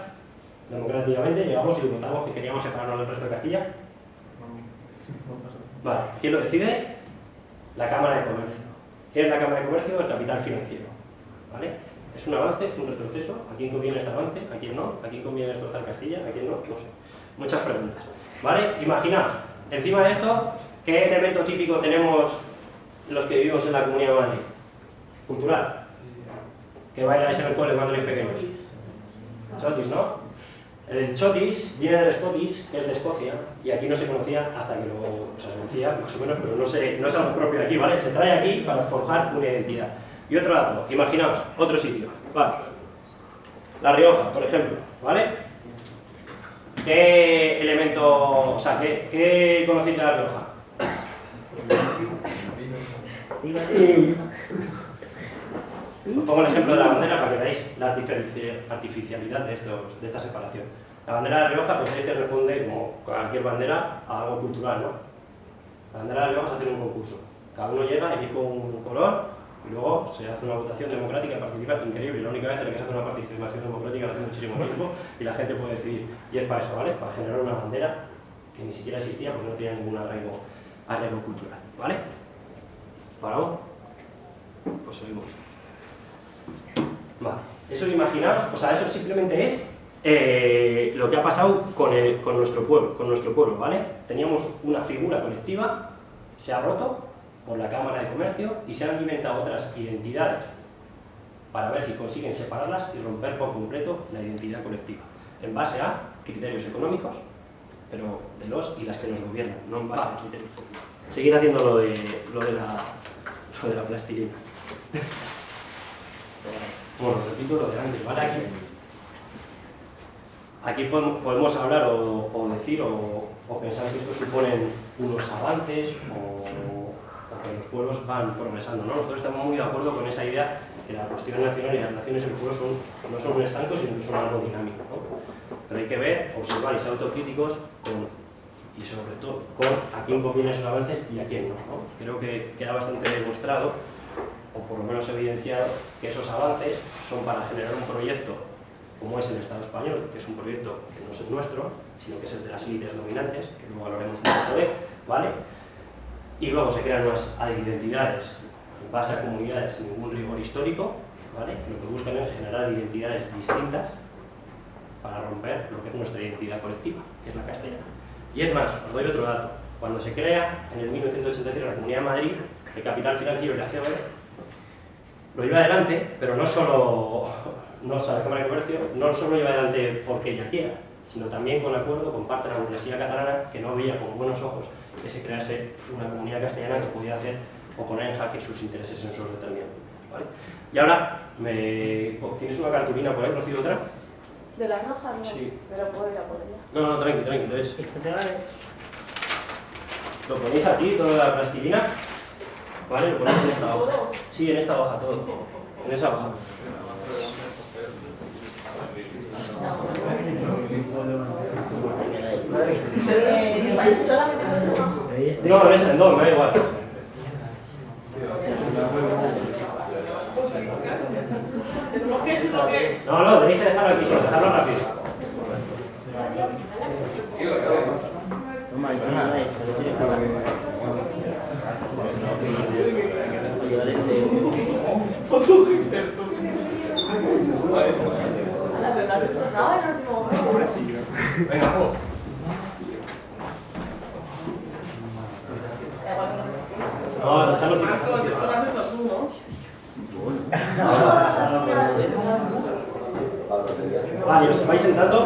Democráticamente llegamos y votamos que queríamos separarnos del resto de Castilla. Vale, ¿quién lo decide? La Cámara de Comercio. ¿Qué es la Cámara de Comercio? El capital financiero, ¿vale? ¿Es un avance? ¿Es un retroceso? ¿A quién conviene este avance? ¿A quién no? ¿A quién conviene destrozar Castilla? ¿A quién no? No sé. Muchas preguntas, ¿vale? Imaginaos, encima de esto, ¿qué elemento típico tenemos los que vivimos en la Comunidad de Madrid? Cultural. ¿Qué bailáis en el cole cuando erais pequeños? Chotis, ¿no? El chotis viene del Scottish, que es de Escocia, y aquí no se conocía hasta que luego se conocía, más o menos, pero no es algo propio de aquí, ¿vale? Se trae aquí para forjar una identidad. Y otro dato, imaginaos, otro sitio, vale. La Rioja, por ejemplo, ¿vale? ¿Qué elemento, o sea, qué conocéis de La Rioja? Os pongo el ejemplo de la bandera para que veáis la artificialidad de esta separación. La bandera de La Rioja, pensáis que responde, como cualquier bandera, a algo cultural, ¿no? La bandera de La Rioja se hace en un concurso. Cada uno llega, elige un color y luego se hace una votación democrática, participa, increíble. La única vez en la que se hace una participación democrática hace muchísimo tiempo y la gente puede decidir. Y es para eso, ¿vale? Para generar una bandera que ni siquiera existía porque no tenía ningún arraigo cultural, ¿vale? ¿Paramos? Pues seguimos. Vale, eso imaginaos, o sea, eso simplemente es lo que ha pasado con nuestro pueblo, ¿vale? Teníamos una figura colectiva, se ha roto por la Cámara de Comercio y se han inventado otras identidades para ver si consiguen separarlas y romper por completo la identidad colectiva, en base a criterios económicos, pero de los y las que nos gobiernan, no en base a criterios políticos. Seguir haciendo lo de la plastilina. Bueno, repito lo de antes, ¿vale? Aquí podemos hablar o decir o pensar que esto suponen unos avances o que los pueblos van progresando, ¿no? Nosotros estamos muy de acuerdo con esa idea que la cuestión nacional y las naciones en el pueblo no son un estanco, sino que son algo dinámico, ¿no? Pero hay que ver, observar y ser autocríticos y sobre todo con a quién conviene esos avances y a quién no, ¿no? Creo que queda bastante demostrado, o por lo menos evidenciado, que esos avances son para generar un proyecto como es el Estado español, que es un proyecto que no es el nuestro, sino que es el de las élites dominantes, que luego hablaremos un poco de, ¿vale? Y luego se crean unas identidades en base a comunidades sin ningún rigor histórico, ¿vale? Lo que buscan es generar identidades distintas para romper lo que es nuestra identidad colectiva, que es la castellana. Y es más, os doy otro dato. Cuando se crea en el 1983 la Comunidad de Madrid, el capital financiero y la COE lo lleva adelante, pero no solo la Cámara de Comercio, no solo lleva adelante porque ella quiera, sino también con acuerdo con parte de la burguesía catalana que no veía con buenos ojos que se crease una comunidad castellana que pudiera hacer o poner en jaque sus intereses en sus determinados, ¿vale? Y ahora, ¿tienes una cartulina por ahí, Rocío, otra? ¿De la roja? No, sí. Pero puedo ir a por ella. No, tranqui, entonces. ¿Lo ponéis aquí, toda la plastilina? ¿Vale? Lo ponéis en esta hoja. Sí, en esta hoja, todo. En esa hoja. ¿Solamente puede ser una hoja? No, en dos, me da igual. No, tenéis que dejarlo aquí, solo dejarlo rápido. Venga, no, déjalo fijo. Marcos, esto lo has hecho tú, ¿no? Vale, os vais sentando.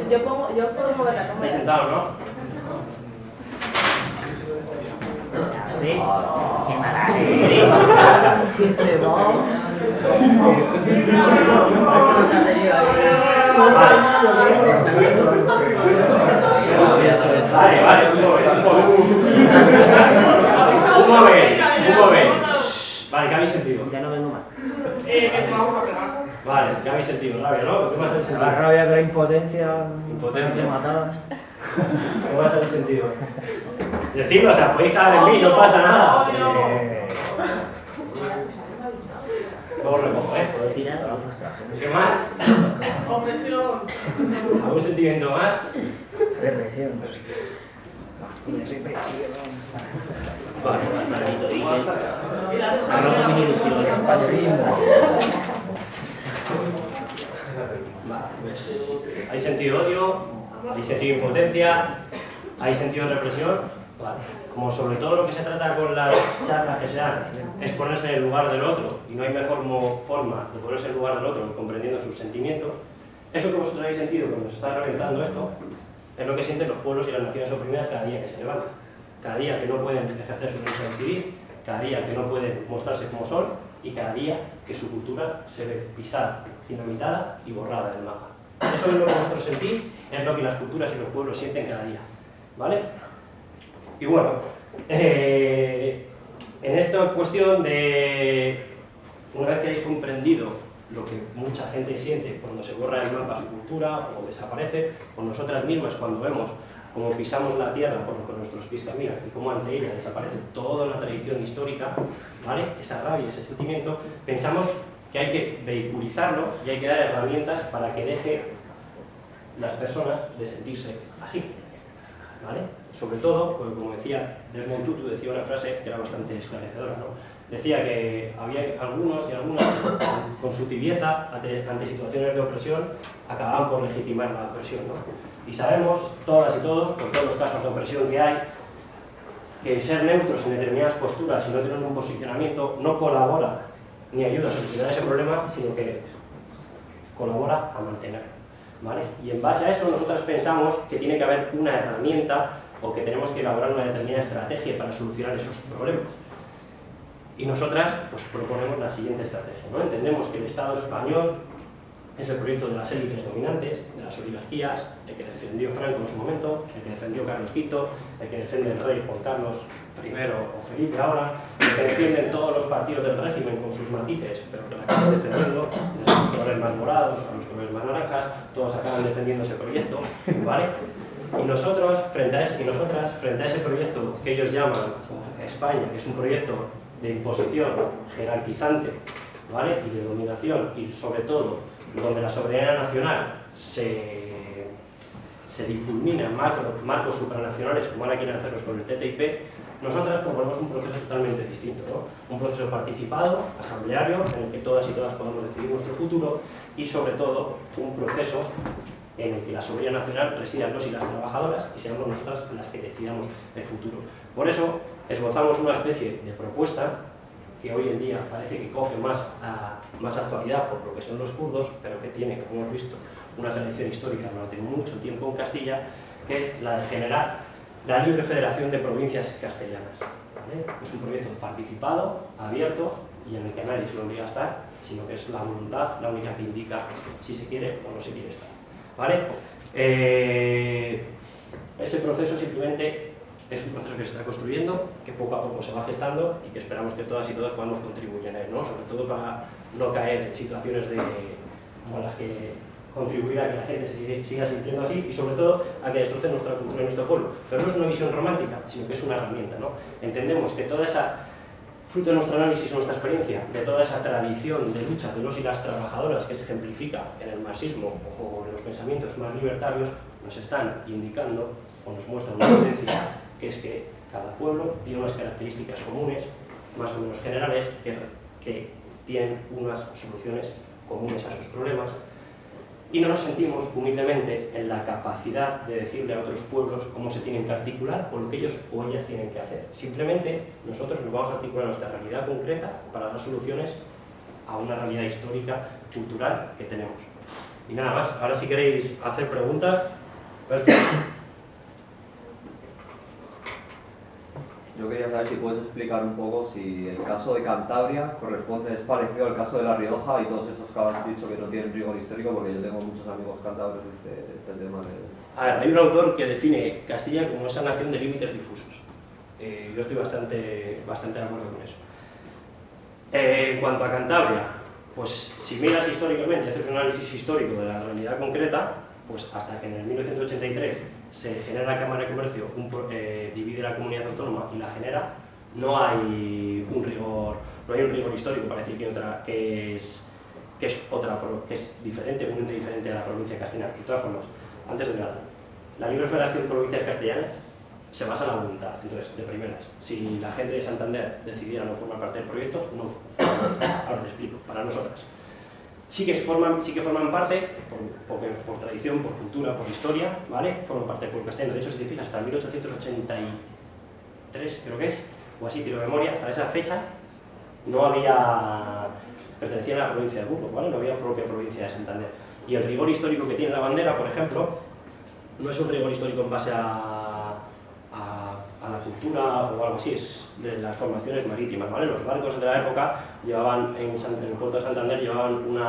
Yo puedo mover la cámara. Estáis sentados, ¿no? ¡Qué mala! ¡Qué cebón! Vale, un momento. Vale, ¿qué habéis sentido? Ya no vengo más. Que te vamos a pegar. Vale, ¿qué habéis sentido? Rabia, ¿no? ¿Qué más habéis sentido? La rabia de la impotencia. Impotencia. Matada. ¿Qué más habéis sentido? Decidlo, o sea, podéis caer en mí, no pasa nada. Luego recojo, ¿eh? Puedo tirar la frustración. ¿Qué más? Opresión. ¿Algún sentimiento más? Represión. Vale, Y las Ha roto mis ilusiones. Patriotismo. pues hay sentido de odio, hay sentido de impotencia, hay sentido de represión. Vale. Como sobre todo lo que se trata con las charlas que se dan es ponerse en el lugar del otro, y no hay mejor forma de ponerse en el lugar del otro que comprendiendo sus sentimientos, eso que vosotros habéis sentido cuando se está reventando esto, es lo que sienten los pueblos y las naciones oprimidas cada día que se levantan. Cada día que no pueden ejercer su derecho a decidir, cada día que no pueden mostrarse como son, y cada día que su cultura se ve pisada, dinamitada y borrada del mapa. Eso es lo que vosotros sentís, es lo que las culturas y los pueblos sienten cada día. ¿Vale? Y bueno, en esta cuestión de, una vez que hayáis comprendido lo que mucha gente siente cuando se borra del mapa su cultura o desaparece, o nosotras mismas cuando vemos cómo pisamos la tierra con nuestros pies caminan y cómo ante ella desaparece toda la tradición histórica, ¿vale? Esa rabia, ese sentimiento, pensamos que hay que vehiculizarlo y hay que dar herramientas para que deje las personas de sentirse así, ¿vale? Sobre todo, porque como decía Desmond Tutu, decía una frase que era bastante esclarecedora, ¿no? Decía que había algunos y algunas con su tibieza ante situaciones de opresión acababan por legitimar la opresión, ¿no? Y sabemos, todas y todos, por todos los casos de opresión que hay, que ser neutros en determinadas posturas y no tener un posicionamiento no colabora ni ayuda a solucionar ese problema, sino que colabora a mantenerlo, ¿vale? Y en base a eso nosotras pensamos que tiene que haber una herramienta o que tenemos que elaborar una determinada estrategia para solucionar esos problemas. Y nosotras pues proponemos la siguiente estrategia, ¿no? Entendemos que el Estado español es el proyecto de las élites dominantes, de las oligarquías, el que defendió Franco en su momento, el que defendió Carlos V, el que defiende el rey Juan Carlos I o Felipe ahora, el que defienden todos los partidos del régimen con sus matices, pero que la acaban defendiendo, desde los colores más morados a los colores más naranjas, todos acaban defendiendo ese proyecto, ¿vale? Y nosotros, frente a ese proyecto que ellos llaman España, que es un proyecto de imposición jerarquizante, ¿vale? Y de dominación, y sobre todo donde la soberanía nacional se difumina en marcos supranacionales, como ahora quieren hacerlos con el TTIP, nosotras proponemos un proceso totalmente distinto, ¿no? Un proceso participado, asambleario, en el que todas y todas podamos decidir nuestro futuro, y sobre todo un proceso en el que la soberanía nacional residan los y las trabajadoras y seamos nosotras las que decidamos el futuro. Por eso esbozamos una especie de propuesta que hoy en día parece que coge más actualidad por lo que son los kurdos, pero que tiene, como hemos visto, una tradición histórica durante mucho tiempo en Castilla, que es la de generar la Libre Federación de Provincias Castellanas, ¿vale? Es un proyecto participado, abierto, y en el que nadie se lo obliga a estar, sino que es la voluntad la única que indica si se quiere o no se quiere estar, ¿vale? Ese proceso simplemente es un proceso que se está construyendo, que poco a poco se va gestando y que esperamos que todas y todos podamos contribuir en él, ¿no? Sobre todo para no caer en situaciones como las que contribuir a que la gente se siga sintiendo así y sobre todo a que destroce nuestra cultura y nuestro pueblo. Pero no es una visión romántica, sino que es una herramienta, ¿no? Entendemos que toda esa, fruto de nuestro análisis y nuestra experiencia, de toda esa tradición de lucha de los y las trabajadoras que se ejemplifica en el marxismo o en los pensamientos más libertarios, nos están indicando o nos muestran una tendencia, que es que cada pueblo tiene unas características comunes, más o menos generales, que tienen unas soluciones comunes a sus problemas, y no nos sentimos humildemente en la capacidad de decirle a otros pueblos cómo se tienen que articular o lo que ellos o ellas tienen que hacer. Simplemente nosotros nos vamos a articular nuestra realidad concreta para dar soluciones a una realidad histórica, cultural que tenemos. Y nada más, ahora si queréis hacer preguntas, perfecto. Yo quería saber si puedes explicar un poco si el caso de Cantabria es parecido al caso de La Rioja y todos esos que has dicho que no tienen rigor histórico, porque yo tengo muchos amigos cántabros de este tema. A ver, hay un autor que define Castilla como esa nación de límites difusos. Yo estoy bastante de acuerdo con eso. En cuanto a Cantabria, pues si miras históricamente y haces un análisis histórico de la realidad concreta, pues hasta que en el 1983 se genera la Cámara de Comercio, divide la comunidad autónoma y la genera, no hay un rigor histórico para decir que es diferente, muy diferente a la provincia castellana. De todas formas, antes de nada, la Libre Federación de Provincias Castellanas se basa en la voluntad. Entonces, de primeras, si la gente de Santander decidiera no formar parte del proyecto, no. Ahora te explico, para nosotras. sí que forman parte, por tradición, por cultura, por historia, ¿vale? Forman parte del pueblo castellano. De hecho, si te fijas, hasta 1883, creo que es, o así, tiro de memoria, hasta esa fecha, no había... pertenecían a la provincia de Burgos, ¿vale? No había propia provincia de Santander. Y el rigor histórico que tiene la bandera, por ejemplo, no es un rigor histórico en base a la cultura o algo así, es de las formaciones marítimas, ¿vale? Los barcos de la época llevaban, en el puerto de Santander, llevaban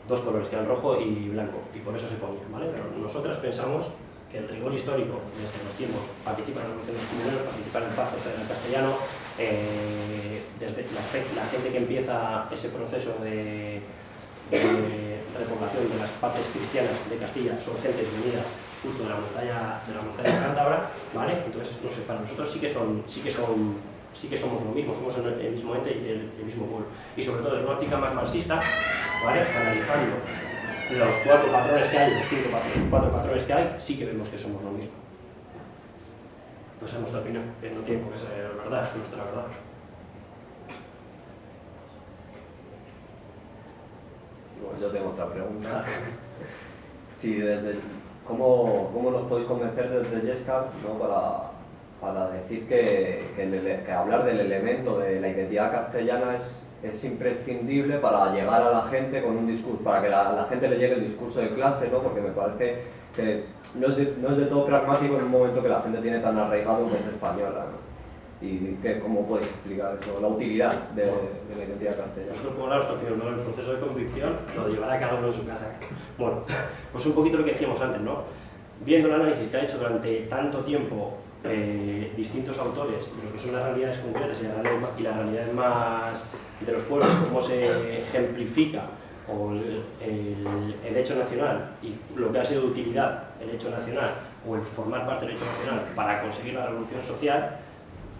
dos colores, que eran rojo y blanco, y por eso se ponían, ¿vale? Pero nosotras pensamos que el rigor histórico, desde los tiempos, participa en la Revolución de los Primeros, participa en el Pacto Federal Castellano, desde la gente que empieza ese proceso de repoblación de las partes cristianas de Castilla son gente venida justo de la montaña cántabra, ¿vale? Entonces, no sé, para nosotros sí que somos lo mismo, somos el mismo ente y el mismo pueblo. Y sobre todo, desde una óptica más marxista, ¿vale? Analizando los 4 patrones que hay, los 4 patrones que hay, sí que vemos que somos lo mismo. No sé nuestra opinión, que no tiene por qué ser verdad, es nuestra verdad. Bueno, yo tengo otra pregunta. Sí, ¿cómo nos podéis convencer desde Yesca, ¿no? para decir que hablar del elemento de la identidad castellana es imprescindible para llegar a la gente con un discurso, para que la gente le llegue el discurso de clase, ¿no? Porque me parece que no es de todo pragmático en un momento que la gente tiene tan arraigado que es española, ¿no? Y ¿cómo podéis explicar eso, la utilidad de la identidad castellana? Nosotros podemos hablar nuestra opinión, ¿no? El proceso de convicción lo llevará cada uno en su casa. Bueno, pues un poquito lo que decíamos antes, ¿no? Viendo el análisis que ha hecho durante tanto tiempo distintos autores de lo que son las realidades concretas y las realidades más de los pueblos, cómo se ejemplifica o el hecho nacional y lo que ha sido de utilidad el hecho nacional o el formar parte del hecho nacional para conseguir la revolución social,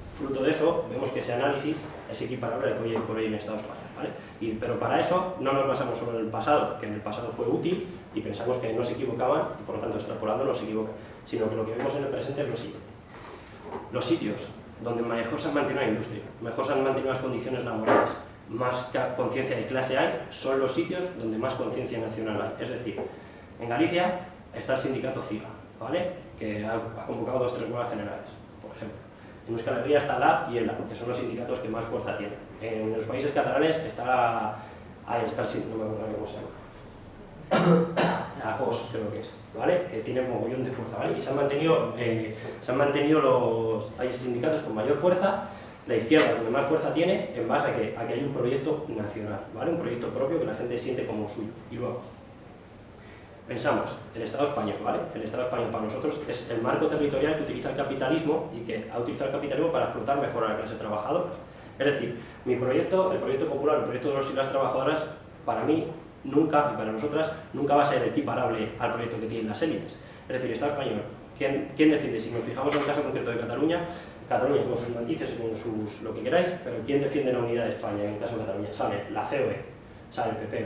fruto de eso vemos que ese análisis es equiparable al que hoy hay por hoy en el Estado español, ¿vale? Pero para eso no nos basamos solo en el pasado, que en el pasado fue útil y pensamos que no se equivocaban y por lo tanto extrapolando no se equivocan, sino que lo que vemos en el presente es lo siguiente. Los sitios donde mejor se han mantenido la industria, mejor se han mantenido las condiciones laborales, más conciencia de clase hay, son los sitios donde más conciencia nacional hay. Es decir, en Galicia está el sindicato CIGA, ¿vale? Que ha convocado 2 o 3 huelgas generales, por ejemplo. En Euskal Herria está la y ELA, que son los sindicatos que más fuerza tienen. En los países catalanes está no me acuerdo cómo se llama. La JOS, creo que es, ¿vale? Que tiene un mogollón de fuerza, ¿vale? Y se han mantenido hay sindicatos con mayor fuerza, la izquierda donde más fuerza tiene, en base a que hay un proyecto nacional, ¿vale? Un proyecto propio que la gente siente como suyo. Y luego, pensamos, el Estado español, ¿vale? El Estado español para nosotros es el marco territorial que utiliza el capitalismo y que ha utilizado el capitalismo para explotar mejor a la clase trabajadora. Es decir, el proyecto popular, el proyecto de los y las trabajadoras, para mí, nunca, y para nosotras, nunca va a ser equiparable al proyecto que tienen las élites. Es decir, el Estado español, ¿quién defiende? Si nos fijamos en el caso concreto de Cataluña con sus matices y con sus lo que queráis, pero ¿quién defiende la unidad de España en el caso de Cataluña? Sale la COE, sale el PP,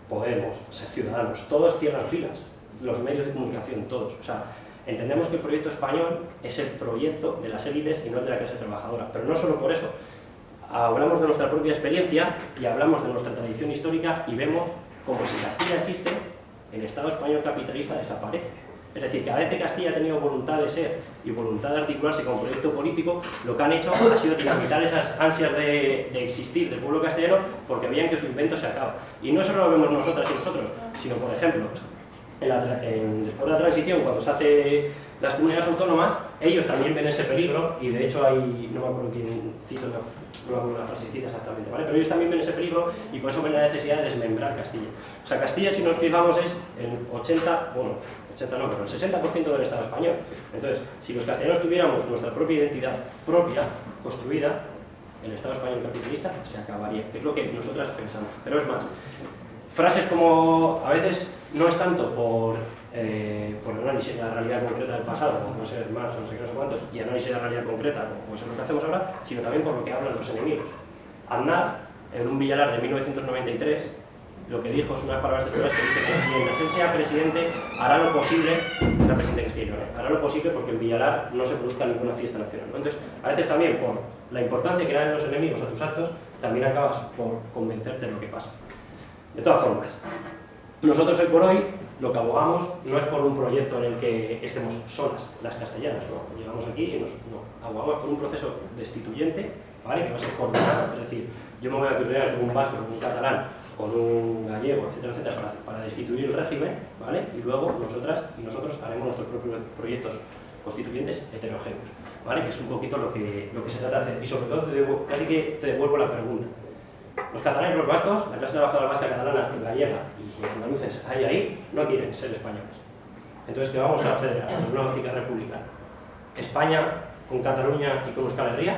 Podemos, Ciudadanos, todos cierran filas, los medios de comunicación, todos. O sea, entendemos que el proyecto español es el proyecto de las élites y no el de la clase trabajadora, pero no solo por eso. Hablamos de nuestra propia experiencia y hablamos de nuestra tradición histórica y vemos como si Castilla existe, el Estado español capitalista desaparece. Es decir, cada vez que Castilla ha tenido voluntad de ser y voluntad de articularse como proyecto político, lo que han hecho ha sido dinamitar esas ansias de existir del pueblo castellano porque veían que su invento se acaba. Y no solo lo vemos nosotras y nosotros, sino, por ejemplo, después de la transición, cuando se hace las comunidades autónomas, ellos también ven ese peligro y de hecho hay, no me acuerdo quién cito, no me acuerdo una frasecita exactamente, ¿vale? Pero ellos también ven ese peligro y por eso ven la necesidad de desmembrar Castilla. O sea, Castilla, si nos fijamos, es el 80 no, pero el 60% del Estado español. Entonces, si los castellanos tuviéramos nuestra propia identidad propia, construida, el Estado español capitalista se acabaría, que es lo que nosotras pensamos. Pero es más, frases como, a veces, no es tanto por análisis de la realidad concreta del pasado, como puede ser Marx o no sé qué, no sé cuántos, y análisis de la realidad concreta, como puede ser lo que hacemos ahora, sino también por lo que hablan los enemigos. Aznar, en un Villalar de 1993, lo que dijo es unas palabras textuales que dice que mientras él sea presidente, hará lo posible, era presidente de Castilla y León, hará lo posible porque en Villalar no se produzca ninguna fiesta nacional, ¿no? Entonces, a veces también por la importancia que dan los enemigos a tus actos, también acabas por convencerte de lo que pasa. De todas formas, nosotros hoy por hoy lo que abogamos no es por un proyecto en el que estemos solas las castellanas, no, llegamos aquí y no, abogamos por un proceso destituyente, ¿vale? Que va a ser coordinado, es decir, yo me voy a pelear con un vasco, con un catalán, con un gallego, etcétera, etcétera, para destituir el régimen, ¿vale? Y luego nosotras y nosotros haremos nuestros propios proyectos constituyentes heterogéneos, ¿vale? Que es un poquito lo que se trata de hacer. Y sobre todo, casi que te devuelvo la pregunta. Los catalanes, los vascos, la clase trabajadora vasca, catalana, gallega y andaluces ahí no quieren ser españoles. Entonces, ¿qué vamos a federar en una óptica republicana? ¿España con Cataluña y con Euskal Herria?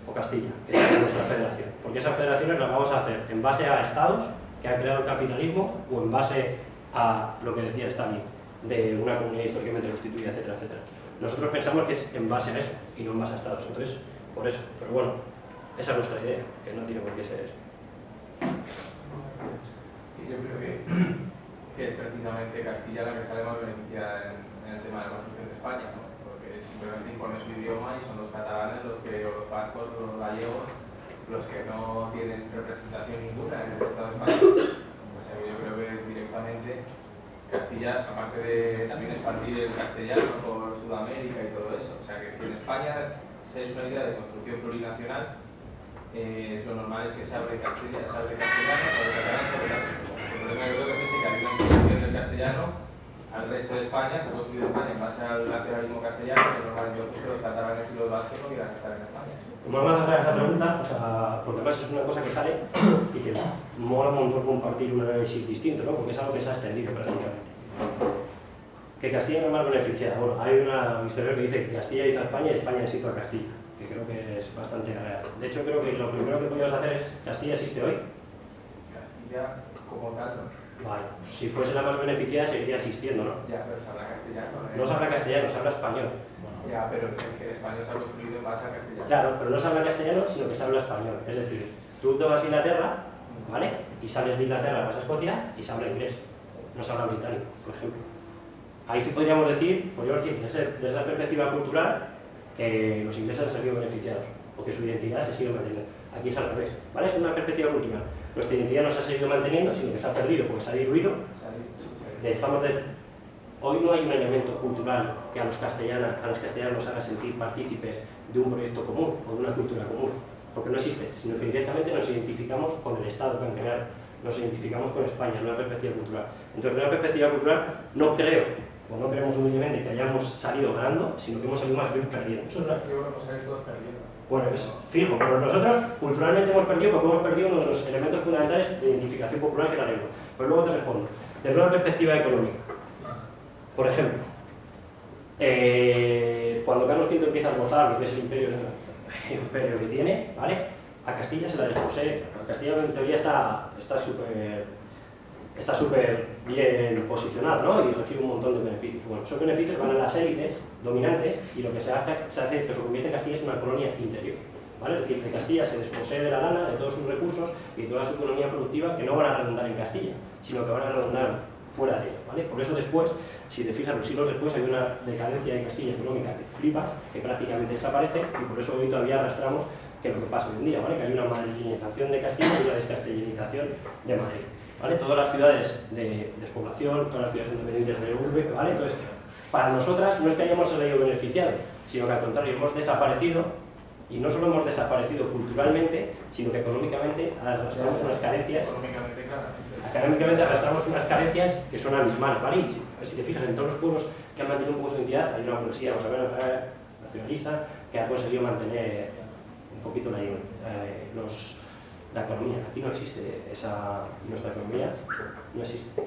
¿O Castilla, que es nuestra federación? Porque esas federaciones las vamos a hacer en base a estados que han creado el capitalismo o en base a lo que decía Stalin, de una comunidad históricamente constituida, etcétera, etcétera. Nosotros pensamos que es en base a eso y no en base a estados. Entonces, por eso. Pero bueno, esa es nuestra idea, que no tiene por qué ser. Y yo creo que es precisamente Castilla la que sale más beneficiada en el tema de la Constitución de España, ¿no? Porque simplemente impone su idioma y son los catalanes, o los vascos, los gallegos, los que no tienen representación ninguna en el Estado español. O sea, yo creo que directamente Castilla, aparte de también expandir el castellano por Sudamérica y todo eso, o sea que si en España se es una idea de construcción plurinacional, lo normal es que se abre castellano, se abre catalán, se abre castellano. El problema yo creo que es ese, que hay una imposición del castellano al resto de España, se ha construido España en base al nacionalismo castellano, que es normal entonces que los catalanes y los vascos no quieran estar en España. Como me vas a hacer esa pregunta, o sea, porque además es una cosa que sale y que mola un montón compartir un análisis distinto, ¿no? Porque es algo que se ha extendido prácticamente. Que Castilla no es más beneficiada. Bueno, hay una historia que dice que Castilla hizo a España y España se hizo a Castilla, que creo que es bastante real. De hecho, creo que lo primero que podríamos hacer es, ¿Castilla existe hoy? Castilla como tal, ¿no? Vale, si fuese la más beneficiada seguiría existiendo, ¿no? Ya, pero se habla castellano. No se habla castellano, se habla español. Ya, pero es que el español se ha construido en base a castellano. Claro, pero no se habla castellano, sino que se habla español. Es decir, tú te vas a Inglaterra, ¿vale? Y sales de Inglaterra, vas a Escocia y se habla inglés. No se habla británico, por ejemplo. Ahí sí podríamos decir desde esa perspectiva cultural, que los ingleses han salido beneficiados, o que su identidad se sigue manteniendo. Aquí es al revés, ¿vale? Es una perspectiva cultural. Nuestra identidad no se ha seguido manteniendo, sino que se ha perdido porque se ha diluido. Hoy no hay un elemento cultural que a los castellanos nos haga sentir partícipes de un proyecto común o de una cultura común, porque no existe, sino que directamente nos identificamos con el Estado que han creado, nos identificamos con España, en una perspectiva cultural. Entonces, en una perspectiva cultural, no creemos humildemente que hayamos salido ganando, sino que hemos salido más bien perdiendo. Yo creo que hemos salido todos perdiendo. Bueno, es fijo, pero nosotros culturalmente hemos perdido porque hemos perdido uno de los elementos fundamentales de identificación popular, que es la lengua. Pero luego te respondo, desde una perspectiva económica. Por ejemplo, cuando Carlos V empieza a gozar lo que es el imperio que tiene, ¿vale? A Castilla se la desposee. Castilla en teoría está súper bien posicionado, ¿no? Y recibe un montón de beneficios. Bueno, esos beneficios van a las élites dominantes y lo que se hace que se convierte en Castilla es una colonia interior, ¿vale? Es decir, que Castilla se desposee de la lana, de todos sus recursos y toda su economía productiva, que no van a redundar en Castilla, sino que van a redundar fuera de ella, ¿vale? Por eso después, si te fijas, los siglos después hay una decadencia de Castilla económica que flipas, que prácticamente desaparece, y por eso hoy todavía arrastramos que lo que pasa hoy en día, ¿vale? Que hay una madrilización de Castilla y una descastellanización de Madrid, ¿vale? Todas las ciudades de despoblación, todas las ciudades independientes de urbe, ¿vale? Entonces, para nosotras no es que hayamos salido beneficiados, sino que al contrario, hemos desaparecido, y no solo hemos desaparecido culturalmente, sino que económicamente arrastramos unas carencias. Económicamente arrastramos unas carencias que son abismales, ¿vale? Y si te fijas, en todos los pueblos que han mantenido un poco su identidad, hay una burguesía, vamos a ver, nacionalista, que ha conseguido mantener un poquito la economía. Aquí no existe esa, nuestra economía no existe.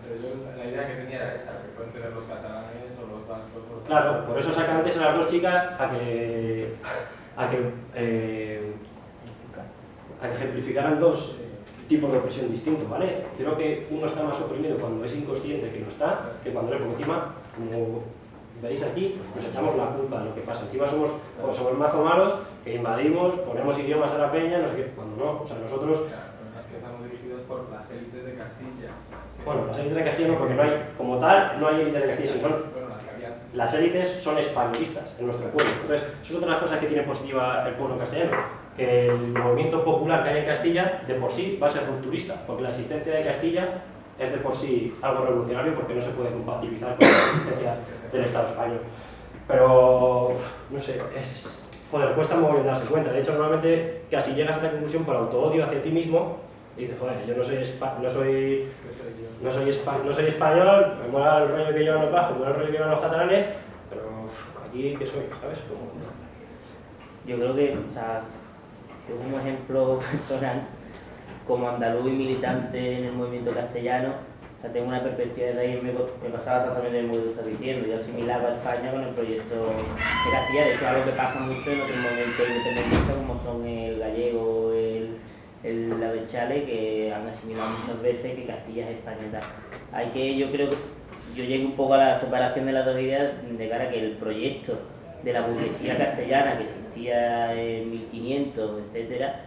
Pero yo la idea que tenía era esa, que pueden tener los catalanes o los vascos. Claro, por eso sacan antes a las dos chicas a que ejemplificaran dos tipos de opresión distintos, ¿vale? Creo que uno está más oprimido cuando es inconsciente que no está, que cuando es, porque encima, como veis aquí, nos echamos la culpa de lo que pasa. Encima somos mazo malos, que invadimos, ponemos idiomas a la peña, no sé qué, cuando no, o sea, nosotros... Es que estamos dirigidos por las élites de Castilla. Bueno, las élites de Castilla no, porque no hay, como tal, no hay élites de Castilla. Bueno, las que habían las élites son españolistas en nuestro pueblo. Entonces, eso es otra de las cosas que tiene positiva el pueblo castellano, que el movimiento popular que hay en Castilla de por sí va a ser rupturista, porque la existencia de Castilla es de por sí algo revolucionario porque no se puede compatibilizar con la existencia del Estado español. Pero, no sé, joder, cuesta muy darse cuenta. De hecho, normalmente casi llegas a esta conclusión por autoodio hacia ti mismo y dices, joder, yo no soy español, me mola el rollo que llevan los vascos, me mola el rollo que llevan los catalanes, pero aquí, ¿qué soy? ¿Sabes? Yo creo que, o sea, que un ejemplo personal, como andaluz y militante en el movimiento castellano, o sea, tengo una perspectiva de ahí, me pasaba exactamente lo que tú estás diciendo. Yo asimilaba a España con el proyecto de Castilla, de hecho, algo que pasa mucho en otros movimientos independentistas, como son el gallego, el avechale, que han asimilado muchas veces que Castilla es España y tal. Yo creo que yo llegué un poco a la separación de las dos ideas de cara a que el proyecto de la burguesía castellana que existía en 1500, etcétera,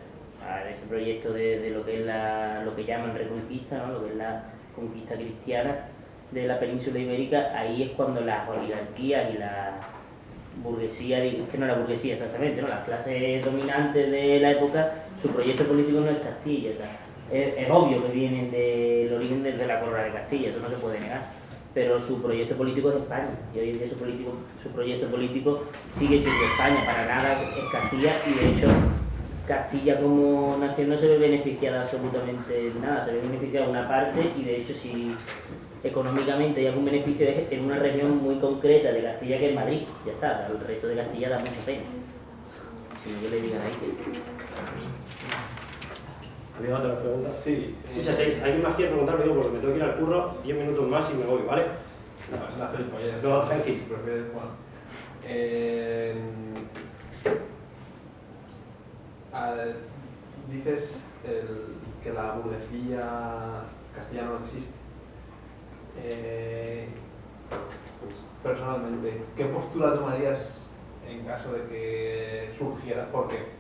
ese proyecto de lo que es lo que llaman reconquista, ¿no? Lo que es la conquista cristiana de la península ibérica, ahí es cuando las oligarquías y la burguesía, es que no la burguesía exactamente, ¿no? Las clases dominantes de la época, su proyecto político no es Castilla, o sea, es obvio que vienen del origen de la corona de Castilla, eso no se puede negar, pero su proyecto político es España, y hoy en día su proyecto político sigue siendo España, para nada es Castilla, y de hecho Castilla como nación no se ve beneficiada absolutamente en nada, se ve beneficiada una parte, y de hecho si económicamente hay algún beneficio es en una región muy concreta de Castilla, que es Madrid, ya está, el resto de Castilla da mucha pena. Si yo le digan ahí que... ¿Había otra pregunta? Sí. Escucha, si alguien más quiere preguntar, lo digo porque me tengo que ir al curro, 10 minutos más y me voy, ¿vale? No, es una gilipollez. No, tranqui. Bueno, dices que la burguesía castellana no existe. Personalmente, ¿qué postura tomarías en caso de que surgiera? Porque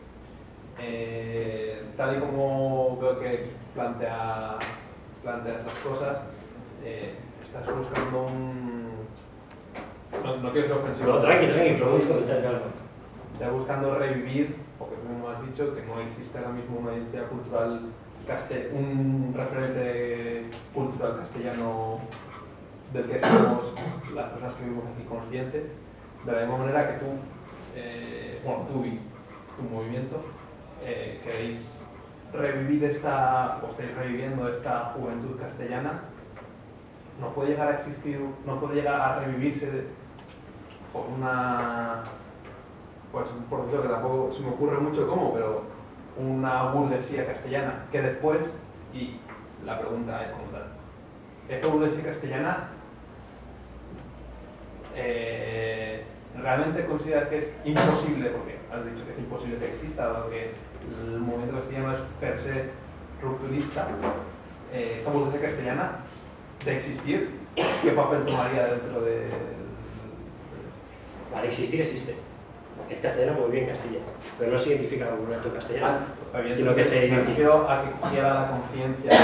tal y como veo que planteas las cosas, estás buscando no quiero ser ofensivo. No, tranqui, pregunto con mucha calma. Estás buscando revivir, porque tú mismo has dicho que no existe ahora mismo una identidad cultural, un referente cultural castellano del que seamos las personas que vivimos aquí conscientes, de la misma manera que tú y tu movimiento queréis revivir o estáis reviviendo esta juventud castellana. No puede llegar a existir, no puede llegar a revivirse por un proceso que tampoco se me ocurre mucho cómo, pero una burguesía castellana que después, y la pregunta es como tal, ¿esta burguesía castellana realmente consideras que es imposible, porque has dicho que es imposible que exista, o que el movimiento castellano es per se rupturista, esta burguesía castellana, de existir, ¿qué papel tomaría dentro de...? Vale, existir existe. Es castellano porque vive en Castilla, pero no se identifica como un acto castellano, sino que se identifica a que cogiera la conciencia de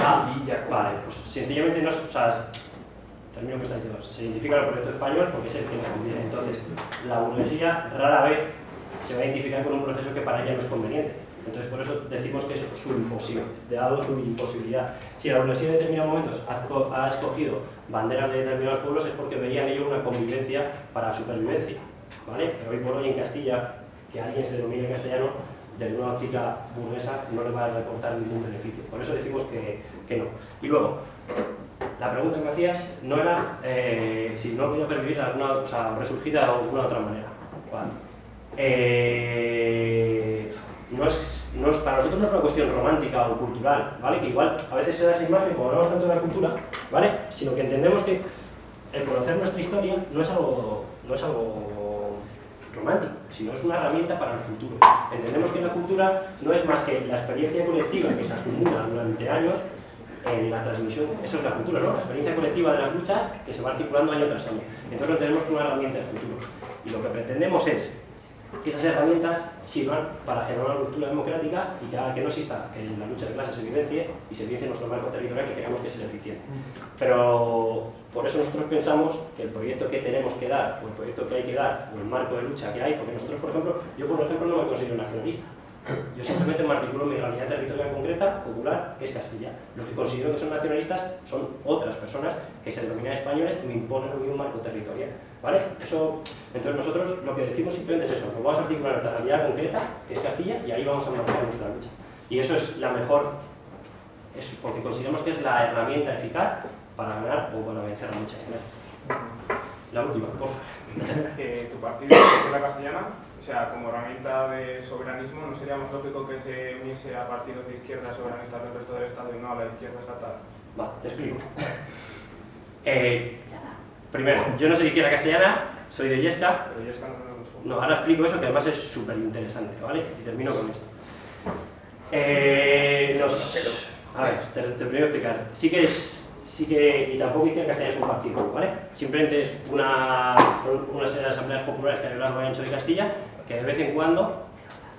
Castilla. Vale, pues sencillamente no, o sea, termino lo que está diciendo, se identifica el proyecto español porque es el que nos conviene. Entonces, la burguesía rara vez se va a identificar con un proceso que para ella no es conveniente. Entonces, por eso decimos que es su imposible, dado su imposibilidad. Si la burguesía en determinados momentos ha escogido banderas de determinados pueblos es porque veían ellos una convivencia para supervivencia, ¿vale? Pero hoy por hoy en Castilla, que alguien se denomine castellano, desde una óptica burguesa no le va a reportar ningún beneficio. Por eso decimos que no. Y luego, la pregunta que me hacías no era si no voy a pervivir de alguna, o sea, resurgir de alguna otra manera. ¿Vale? Para nosotros no es una cuestión romántica o cultural, ¿vale? Que igual a veces se da esa imagen, como hablamos tanto de la cultura, ¿vale? Sino que entendemos que el conocer nuestra historia no es algo romántico, sino es una herramienta para el futuro. Entendemos que la cultura no es más que la experiencia colectiva que se acumula durante años en la transmisión, eso es la cultura, ¿no? La experiencia colectiva de las luchas que se va articulando año tras año. Entonces lo tenemos como una herramienta del futuro. Y lo que pretendemos es que esas herramientas sirvan para generar una ruptura democrática y que haga que no exista, que la lucha de clases se vivencie y se evidencie nuestro marco territorial que creemos que es el eficiente. Pero por eso nosotros pensamos que el proyecto que tenemos que dar, o el proyecto que hay que dar, o el marco de lucha que hay, porque nosotros, por ejemplo, yo por ejemplo no me considero nacionalista. Yo simplemente me articulo en mi realidad territorial concreta, popular, que es Castilla. Los que considero que son nacionalistas son otras personas que se denominan españoles y me imponen a mí un marco territorial, ¿vale? Eso, entonces nosotros lo que decimos simplemente es eso, nos vamos a articular en nuestra realidad concreta, que es Castilla, y ahí vamos a marcar nuestra lucha. Y eso es la mejor, es porque consideramos que es la herramienta eficaz para ganar o para vencer la lucha. La última, por favor. Tu partido, la castellana, o sea, como herramienta de soberanismo, ¿no sería más lógico que se uniese a partidos de izquierda soberanistas del resto del Estado y no a la izquierda estatal? Va, te explico. Primero, yo no soy de izquierda castellana, soy de Illesca. Pero Illesca no es lo mismo. No, ahora explico eso, que además es súper interesante, ¿vale? Y termino con esto. A ver, te primero explicar. Sí que, y tampoco Izquierda Castellana es un partido, ¿vale? Simplemente son una serie de asambleas populares que hay a lo largo y ancho de Castilla que de vez en cuando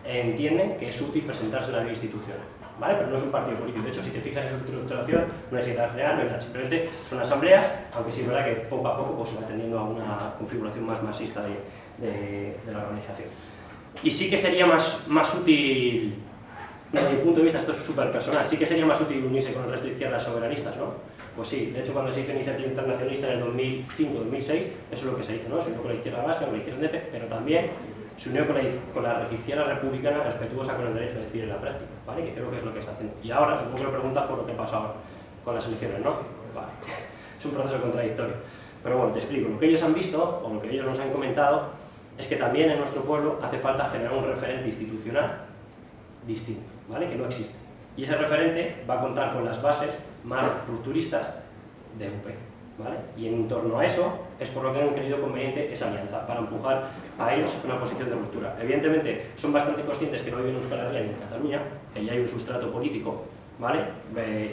entienden que es útil presentarse en la vida institucional, ¿vale? Pero no es un partido político. De hecho, si te fijas en su estructuración, no hay secretario general, no hay nada. Simplemente son asambleas, aunque sí es verdad que poco a poco pues, se va tendiendo a una configuración más marxista de la organización. Y sí que sería más útil, desde mi punto de vista, esto es súper personal, sí que sería más útil unirse con el resto de izquierdas soberanistas, ¿no? Pues sí, de hecho cuando se hizo Iniciativa Internacionalista en el 2005-2006, eso es lo que se hizo, ¿no? Se unió con la izquierda vasca, con la izquierda independiente, pero también se unió con la izquierda republicana respetuosa con el derecho a decidir en la práctica, ¿vale? Que creo que es lo que está haciendo. Y ahora, supongo que lo preguntas por lo que pasa ahora con las elecciones, ¿no? Vale. Es un proceso contradictorio. Pero bueno, te explico. Lo que ellos han visto, o lo que ellos nos han comentado, es que también en nuestro pueblo hace falta generar un referente institucional distinto, ¿vale? Que no existe. Y ese referente va a contar con las bases más rupturistas de UP, ¿vale? Y en torno a eso es por lo que han querido conveniente esa alianza, para empujar a ellos a una posición de ruptura. Evidentemente son bastante conscientes que no viven en Euskal Herria ni en Cataluña, que ya hay un sustrato político, ¿vale?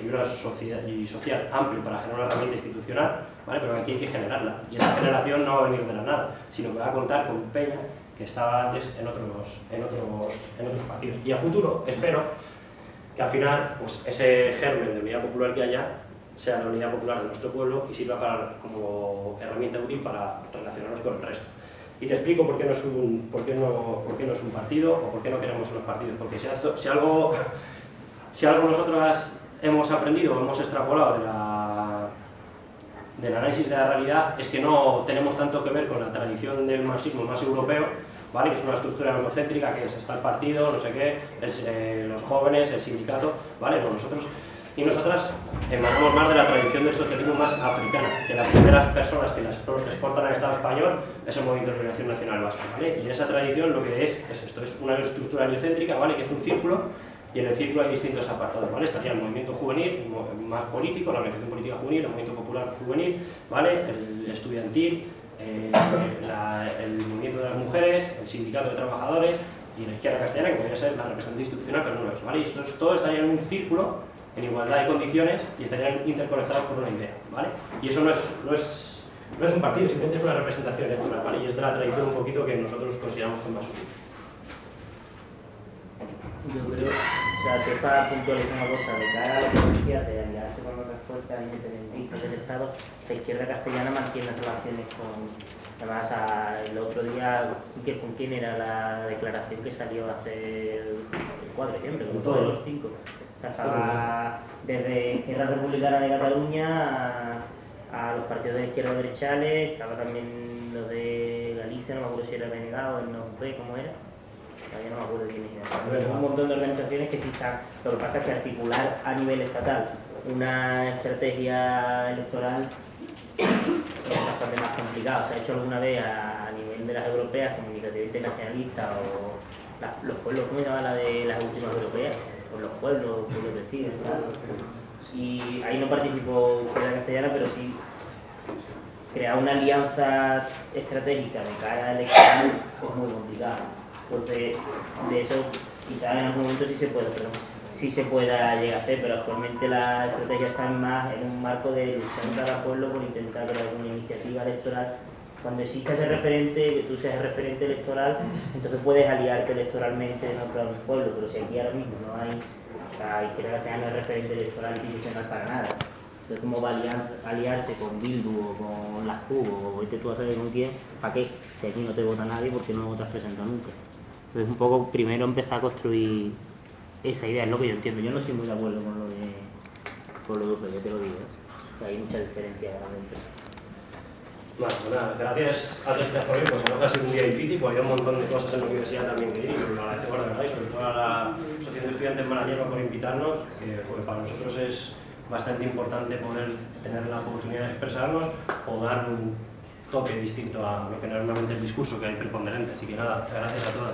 Y una sociedad y social amplio para generar una herramienta institucional, ¿vale? Pero aquí hay que generarla, y esa generación no va a venir de la nada, sino que va a contar con Peña, que estaba antes en otros partidos. Y a futuro espero que al final pues, ese germen de unidad popular que haya sea la unidad popular de nuestro pueblo y sirva como herramienta útil para relacionarnos con el resto. Y te explico por qué no es un partido o por qué no queremos los partidos. Porque si algo nosotros hemos aprendido o hemos extrapolado del análisis de la realidad es que no tenemos tanto que ver con la tradición del marxismo más europeo, ¿vale? Que es una estructura eurocéntrica, que está el partido, no sé qué, los jóvenes, el sindicato, ¿vale? No, nosotros y nosotras emanamos más de la tradición del socialismo más africana, que las primeras personas que las exportan al Estado español es el Movimiento de Liberación Nacional Vasca, ¿vale? Y en esa tradición lo que es esto, es una estructura heliocéntrica, ¿vale? Que es un círculo, y en el círculo hay distintos apartados, ¿vale? Estaría el movimiento juvenil, más político, la organización política juvenil, el movimiento popular juvenil, ¿vale? El estudiantil, el movimiento de las mujeres, el sindicato de trabajadores y la izquierda castellana, que podría ser la representación institucional, pero no lo es, ¿vale? Y todo estaría en un círculo, en igualdad de condiciones, y estarían interconectados por una idea, ¿vale? Y eso no es un partido, simplemente es una representación electoral, ¿vale? Y es de la tradición un poquito que nosotros consideramos que es más útil. Yo creo, o sea, que para puntualizar una cosa, de cara a la política de aliarse con otras fuerzas independentistas del Estado, la izquierda castellana mantiene relaciones con, además el otro día, ¿con quién era la declaración que salió hace el 4 de diciembre? Con todos los 5. O sea, estaba desde Izquierda Republicana de Cataluña a los partidos de izquierda derechales, estaba también los de Galicia, no me acuerdo si era Renegado, el NOP, ¿cómo era? Todavía no me acuerdo quién era. Un montón de organizaciones que sí están. Lo que pasa es que articular a nivel estatal una estrategia electoral es bastante más complicado. Se ha hecho alguna vez a nivel de las europeas, como Iniciativa Internacionalista o los pueblos, ¿cómo se llama la de las últimas europeas? Por los pueblos deciden, ¿verdad? Y ahí no participó Izquierda Castellana, pero sí crear una alianza estratégica de cara al electoral es muy complicado. Entonces, de eso quizás en algún momento sí se pueda llegar a hacer, pero actualmente la estrategia está más en un marco de luchar cada pueblo por intentar crear alguna iniciativa electoral cuando exista ese referente, que tú seas el referente electoral, entonces puedes aliarte electoralmente en otro pueblo, pero si aquí ahora mismo no hay, o sea, Izquierda Castellana no es referente electoral institucional para nada. Entonces, ¿cómo va a aliarse con Bildu o con las CUB o vete tú a saber con quién? ¿Para qué? Si aquí no te vota nadie, porque no te has presentado nunca. Entonces, un poco primero empezar a construir esa idea, es lo que yo entiendo. Yo no estoy muy de acuerdo con lo de UPyD, yo te lo digo, que hay mucha diferencia realmente. Bueno, pues nada, gracias a todos por venir, pues no ha sido un día difícil, porque había un montón de cosas en la universidad también que ir, y lo agradecemos de verdad, y sobre todo a la Asociación de Estudiantes Malagueños por invitarnos, que pues, para nosotros es bastante importante poder tener la oportunidad de expresarnos o dar un toque distinto a lo que normalmente el discurso que hay preponderante. Así que nada, gracias a todas.